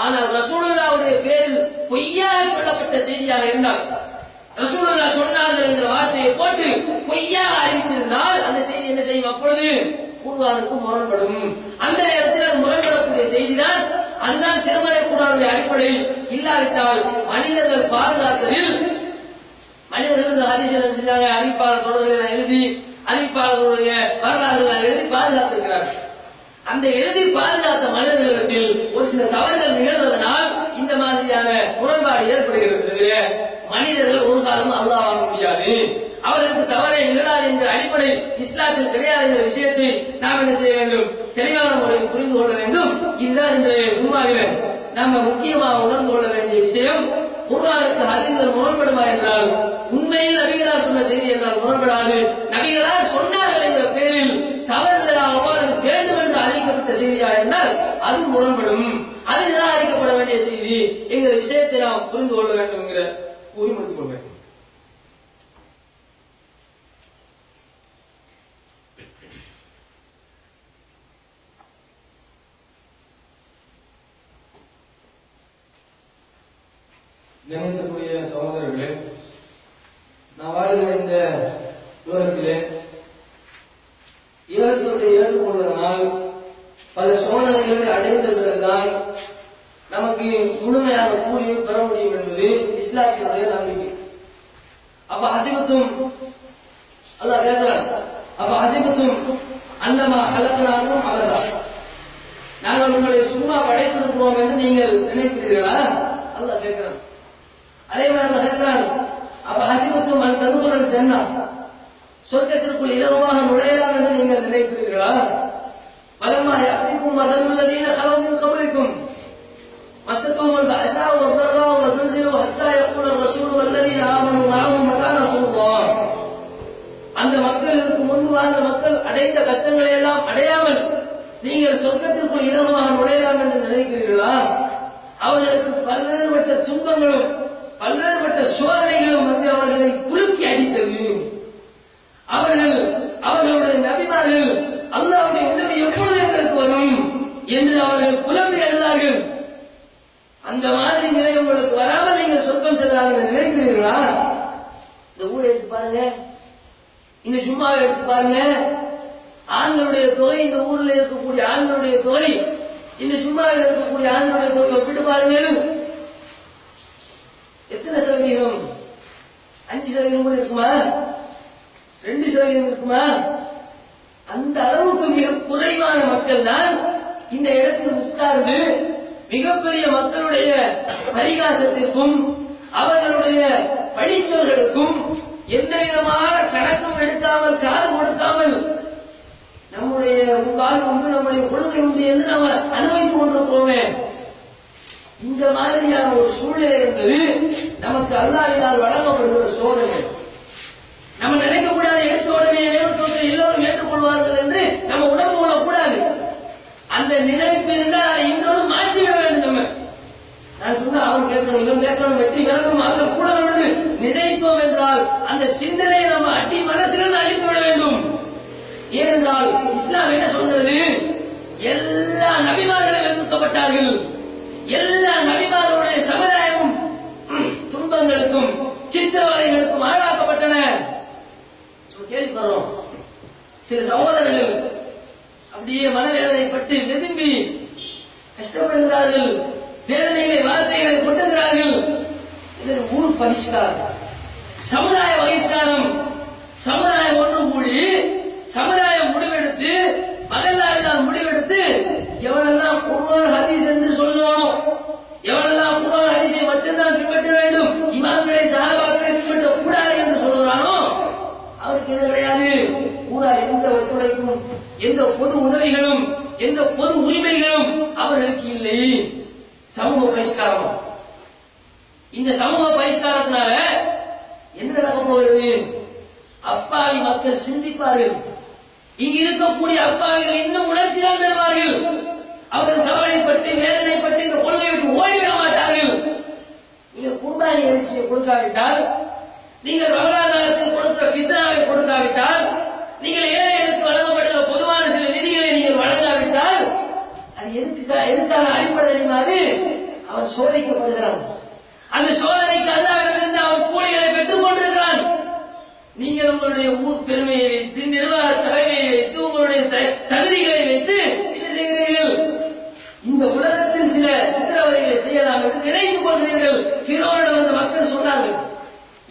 ஆனால் ரசூலுல்லாஹ்வுடைய பேரில் பொய்யாக சொல்லப்பட்ட செய்தியாக இருந்தால், ரசூலுல்லாஹ் சொன்னார்கள் என்ற வார்த்தையை போட்டு பொய்யாக அறிவித்திருந்தால் அந்த செய்தி என்ன செய்யும்? அப்பொழுது குர்ஆனுக்கு முரண்படும். அந்த நேரத்தில் அது முரண்படக்கூடிய செய்திதான். அதுதான் திருமறை குர்ஆனுடைய அடிப்படை. இல்லாவிட்டால் மனிதர்கள் பாதுகாத்ததில் மனிதர்கள் இந்த ஹதீஸ்களை செஞ்சாங்க, அறிவிப்பாளர் தொடர்களை எழுதி அறிவிப்பாளர்களுடைய வரலாறுகளை எழுதி பாதுகாத்திருக்கிறார்கள். அந்த எழுதி பாதுகாத்த மனிதர்களிடத்தில் ஒரு சில தவறுகள் நிகழ்வதனால் இந்த மாதிரியான முரண்பாடு ஏற்படுகிறது. மனிதர்கள் ஒரு காலம் அல்லாஹ் வாங்க முடியாது, அவர்களுக்கு தவறை நிகழாது என்ற அடிப்படை இஸ்லாத்தில் கிடையாது என்ற விஷயத்தை நாம் என்ன செய்ய வேண்டும்? தெளிவான முறையில் புரிந்து கொள்ள வேண்டும். இதுதான் இன்றைய ஜும்மாவில் நாம் முக்கியமாக உணர்ந்து கொள்ள வேண்டிய விஷயம். குர்ஆனுக்கு ஹதீஸ்கள் முரண்படுமா என்றால், உண்மையில் நபிகளார் சொன்ன செய்தி என்றால் முரண்படாது. நபிகளார் சொன்னார்கள் என்ற பேரில் தவறுதலாகவோ அல்லது வேண்டும் என்று அறிவிக்கப்பட்ட செய்தியா என்றால் அது முரண்படும். அது நிராகரிக்கப்பட வேண்டிய செய்தி என்கிற விஷயத்தை நாம் புரிந்து கொள்ள வேண்டும் என்கிற உரிமைத்துக் கொள்ள வேண்டும். கணிக்கக்கூடிய சகோதரர்களே, நான் வாழ்கிற இந்த உலகத்திலே இலகத்தோடு ஏற்றுக்கொள்வதனால் பல சோதனைகளை அடைந்த பிறகுதான் நமக்கு முழுமையான கூலியை பெற முடியும் என்பது இஸ்லாத்தினுடைய நம்பிக்கை. அப்ப ஹசிபத்தும் அல்லாஹ் கேட்கிறார், அப்ப ஹசிபத்தும் அன்னமா கலக்கனாக்கும் அவதா, நாங்கள் உங்களை சும்மா படைத்திருக்கிறோம் என்று நீங்கள் நினைக்கிறீர்களா? அல்லாஹ் கேட்கிறார். அதே மாதிரி கேட்கிறார், அப்ப ஹசிபத்தும் அன் ததுகுலல் ஜன்னா, சொர்க்கத்திற்குள் இலவமாக நுழையலாம் என்று நீங்கள் நினைக்கிறீர்களா? வலமா யாத்திக்கும் மதலுல்லதீன கலவு மின் கப்லிக்கும் மஸ்ஸத்துஹுல் பஅஸாஉ வத்-தர்ராஉ வஸல்ஸிலு ஹத்தா யக்கூல ar-ரசூலு வல்லதீன ஆமனு மஅஹு மதா நஸருல்லாஹ். அந்த மக்களுக்கு முன்பு வாழ்ந்த மக்கள் அடைந்த கஷ்டங்களை எல்லாம் அடையாமல் நீங்கள் சொர்க்கத்திற்குள் இலவமாக நுழையலாம் என்று நினைக்கிறீர்களா? அவர்களுக்கு பல்வேறுபட்ட துன்பங்களும் பல்வேறுபட்ட சோதனைகளும் வந்து அவர்களை குலுக்கி அடித்தது. அவர்களுடைய நபிமார்கள் அல்லாஹ்வுடைய உதவி எப்பொழுது எங்களுக்கு வரும் என்று அவர்கள் புலம்பி எழுதார்கள். அந்த மாதிரி நிலை உங்களுக்கு வராமல் நீங்கள் சொர்க்கம் செல்லலாம் என்று நினைக்கிறீர்களா? இந்த ஊரை எடுத்து பாருங்க, இந்த ஜும்மாவை எடுத்து பாருங்க. ஆண்களுடைய தொகை, இந்த ஊரில் இருக்கக்கூடிய ஆண்களுடைய தொகை, இந்த ஜும்மாவில் இருக்கக்கூடிய ஆண்களுடைய தொகை ஒப்பிட்டு பாருங்கள். எத்தனை சதவீதம்? 5% கூட இருக்குமா? 2% இருக்குமா? அந்த அளவுக்கு மிக குறைவான மக்கள் தான் இந்த இடத்தில் உட்கார்ந்து மிகப்பெரிய மக்களுடைய பரிகாசத்திற்கும் அவர்களுடைய படிச்சவர்களுக்கும் எந்த விதமான கணக்கும் எடுக்காமல் காது கொடுக்காமல் நம்முடைய கால் உண்டு, நம்முடைய கொள்கை உண்டு என்று நம்ம அனுபவித்துக் கொண்டிருக்கிறோமே. இந்த மாதிரியான ஒரு சூழ்நிலை என்பது நமக்கு அல்லாஹ்வினால் வழங்கப்படுகிற சோதனை. நம்ம நினைக்கக்கூடாது எடுத்த உடனே ஏகத்துவத்தை எல்லோரும் ஏற்றுக்கொள்வார்கள் என்று நம்ம உணர்வு கொள்ளக்கூடாது. அந்த நினைப்பு இருந்தால் அதை இன்னொரு மாற்றிவிட வேண்டும். நம்ம நான் சொன்ன அவன் கேட்கணும், இவன் கேட்கணும், வெற்றி விளக்கம் அவர்கள் கூட என்று நினைத்தோம் என்றால் அந்த சிந்தனையை நம்ம அடி மனசிலிருந்து அழித்து விட வேண்டும். ஏனென்றால் இஸ்லாம் என்ன சொல்கிறது? எல்லா நபிமார்களும் எதிர்க்கப்பட்டார்கள். எல்லா நபிமார்களுடைய சமுதாயமும் துன்பங்களுக்கும் சித்திரவதைகளுக்கும் ஆளாக்கப்பட்டன. கேள்விப்படுறோம், சில சகோதரர்கள் அப்படியே மனவேதனைப்பட்டு வெதும்பி கஷ்டப்படுகிறார்கள், வேதனைகளை வார்த்தைகளை கொட்டுகிறார்கள். இது ஊர் பகிஷ்காரம், சமுதாய பகிஷ்காரம். சமுதாயம் ஒன்று கூடி சமுதாயம் முடிவெடுத்து மகல்லாவினால் முடிவெடுத்து எவனெல்லாம் குர்ஆன் ஹதீஸ் என்று சொல்கிறானோ, எவனெல்லாம் குர்ஆன் ஹதீஸை மட்டும்தான் பின்பற்ற வேண்டும், இமாம்களை சஹாபாக்களை பின்பற்ற கூடாது என்று சொல்கிறானோ அவருக்கு என்ன கிடையாது. ஊரால் எந்த ஒத்துழைப்பும், எந்த பொது உதவிகளும், எந்த பொது உரிமைகளும் அவர்களுக்கு இல்லை. சமூக பகிஷ்காரம். இந்த சமூக பகிஷ்காரத்தினால என்ன நடக்க போகிறது? அப்பாவி மக்கள் சிந்திப்பார்கள். இங்கு இருக்கக்கூடிய அப்பாவிகள் இன்னும் உணர்ச்சியால் பெறுவார்கள். அவர்கள் கவலைப்பட்டு வேதனைப்பட்டு இந்த கொள்கையை விட்டு ஓடிவிட மாட்டார்கள். நீங்கள் குர்பானி இறைச்சியை கொடுக்காவிட்டால், நீங்கள் ரமலான் காலத்தில் கொடுக்கிற ஃபித்ராவை கொடுக்காவிட்டால், நீங்கள் ஏழைகளுக்கு வழங்கப்படுகிற பொதுவான சில நிதிகளை நீங்கள் வழங்காவிட்டால் அது எதுக்கான அடிப்படை தெரியுமாறு அவன் சோதிக்கப்படுகிறான். அந்த சோதனைக்கு அல்லாஹ்விடமிருந்து அவன் கூலிகளை பெற்றுக் கொண்டிருக்கிறான். நீங்கள் உங்களுடைய ஊர் பெருமையை வைத்து, நிர்வாக தலைமையை வைத்து, உங்களுடைய தகுதிகளை வைத்து என்ன செய்கிறீர்கள்? இந்த உலகத்தில் சில சித்திரவதைகளை செய்யலாம் என்று நினைத்துக் கொள்கிறீர்கள். ஃபிரௌனிடம் வந்த மக்கள் சொன்னார்கள்,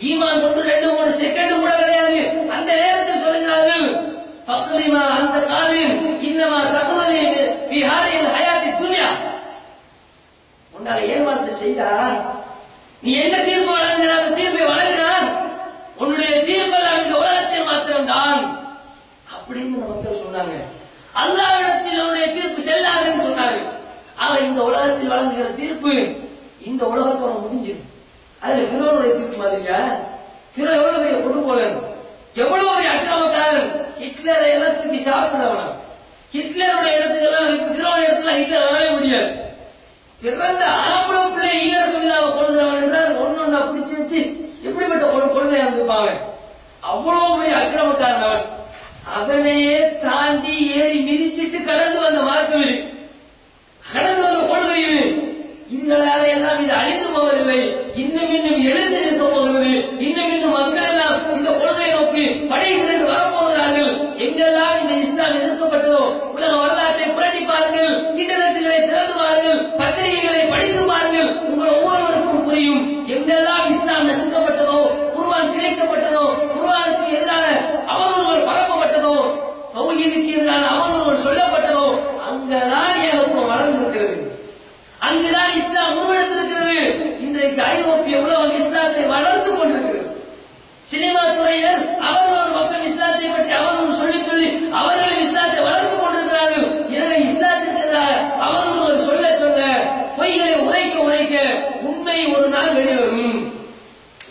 ஈமான் கொண்டு 2-3 செகண்ட் கூட கிடையாது. அந்த நேரத்தில் சொல்கிறார்கள், ஃபக்லிமா அந்த காலின் இன்னமா தகுதி பிஹாரில் ஹயாத்தி துன்யா. உன்னால் ஏமாற்று செய்தா நீ என்ன தீர்ப்பு வழங்குகிறார்? அந்த தீர்ப்பை வழங்கினார். உன்னுடைய தீர்ப்பெல்லாம் இந்த உலகத்தில் மாத்திரம்தான் அப்படின்னு மக்கள் சொன்னாங்க. அல்லாஹ்விடத்தில் உன்னுடைய தீர்ப்பு செல்லாதுன்னு சொன்னார்கள். ஆக இந்த உலகத்தில் வழங்குகிற தீர்ப்பு இந்த உலகத்தோட முடிஞ்சிடும். அதுல ஃபிரௌனுடைய தீர்ப்பு மாதிரியா? ஃபிரௌன் எவ்வளவு பெரிய கொடுங்கோலன், எவ்வளவு பெரிய அக்கிரமக்காரன். ஹிட்லரை எல்லாம் தூக்கி சாப்பிடுறவனா. ஹிட்லருடைய இடத்துக்கெல்லாம் ஃபிரௌன் இடத்துல ஹிட்லர் வரவே முடியாது. பிறந்த ஆம்பளை பிள்ளை ஈழர் தொழிலாக கொள்கிறவன் என்றால் ஒன்னொன்னா பிடிச்சு வச்சு எப்படிப்பட்ட கொடுமையா இருந்திருப்பாங்க. அவ்வளவு பெரிய அக்கிரமக்காரன் அவன். அவனையே தாண்டி ஏறி மிதிச்சிட்டு கடந்து வந்த மார்க்கம் இது, கடந்து வந்த கொள்கை இது. இதுகளால எல்லாம் இது அழிந்து போவதில்லை, இன்னும் இன்னும் எழுந்து நிற்க போகிறது. இன்னும் இன்னும் மக்கள் எல்லாம் இந்த கொள்கையை நோக்கி படை திரண்டு வரப்போகிறார்கள். எங்கெல்லாம் இந்த இஸ்லாம் எதிர்க்கப்பட்டதோ உலக வரலாற்றை புரட்டி பாருங்கள், இன்டர்நெட்டுகளை திறந்து பாருங்கள், பத்திரிகைகளை படித்து பாருங்கள். உங்கள் ஒவ்வொருவருக்கும் புரியும். எங்கெல்லாம் இஸ்லாம் நசுக்கப்பட்டதோ, குர்ஆன் கிடைக்கப்பட்டதோ, குர்ஆனுக்கு எதிரான அவதூறுகள் பரப்பப்பட்டதோ, தௌஹீதுக்கு எதிரான அவதூறுகள் சொல்லப்பட்டதோ அங்கதான் ஏகத்துவம் வளர்ந்திருக்கிறது. அங்குதான் இஸ்லாம் உருவெடுத்திருக்கிறது. இன்றைக்கு ஐரோப்பிய உலகம் இஸ்லாத்தை வளர்த்து கொண்டிருக்கிறது. சினிமா துறையினர் அவர்கள் ஒரு பக்கம் இஸ்லாத்தை பற்றி அவதூறு சொல்லி சொல்லி அவர்கள் இஸ்லாத்தை வளர்த்து கொண்டிருக்கிறார்கள். எனவே இஸ்லாத்திற்கு எதிராக அவதூறுகள் சொல்ல சொல்ல, பொய்களை உரைக்க உண்மை ஒரு நாள் வெளிவரும்.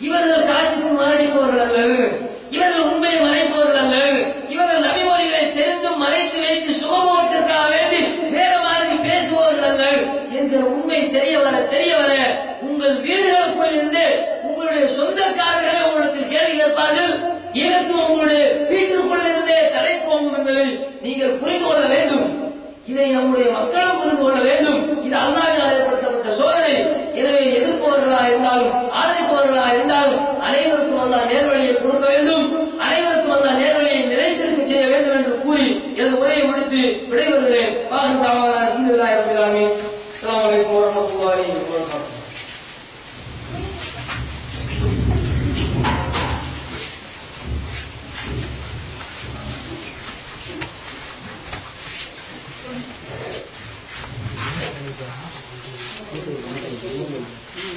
இவர்கள் காசுக்கு மாறிப்பவர்கள் அல்ல, இவர்கள் உண்மையை மறைப்பவர்கள் அல்ல, இவர்கள் நபிமொழிகளை தெரிந்தும் மறைத்து வைத்து சுகமோகத்திற்காக வேண்டி வேற மாதிரி பேசுபவர்கள் அல்ல என்கிற உண்மை தெரிய வர உங்கள் வீடுகளுக்குள் இருந்து உங்களுடைய சொந்தக்காரர்களே உங்களிடத்தில் கேள்வி கேட்பார்கள். ஏகத்துவம் உங்களுடைய வீட்டிற்குள் இருந்தே தடைத்துவம் என்பதை நீங்கள் புரிந்து கொள்ள வேண்டும். இதை நம்முடைய மக்களும் புரிந்து கொள்ள வேண்டும். இது அல்லாஹ்வினால் ஏற்படுத்தப்பட்ட சோதனை. எனவே எதிர்ப்பவர்களாக இருந்தாலும் ஆதரிப்பவர்களாக இருந்தாலும் அனைவருக்கும் அல்லாஹ் நேர்வழியை கொடுக்க வேண்டும், அனைவருக்கும் அல்லாஹ் நேர்வழியை நிலைத்திருக்க செய்ய வேண்டும் என்று கூறி எனது உரையை முடித்து விடைபெறுகிறேன். அல்ஹம்துலில்லாஹி ரப்பில் ஆலமீன். அஸ்ஸலாமு அலைக்கும் வரஹ்மத்துல்லாஹி வபரகாத்துஹு. Thank you.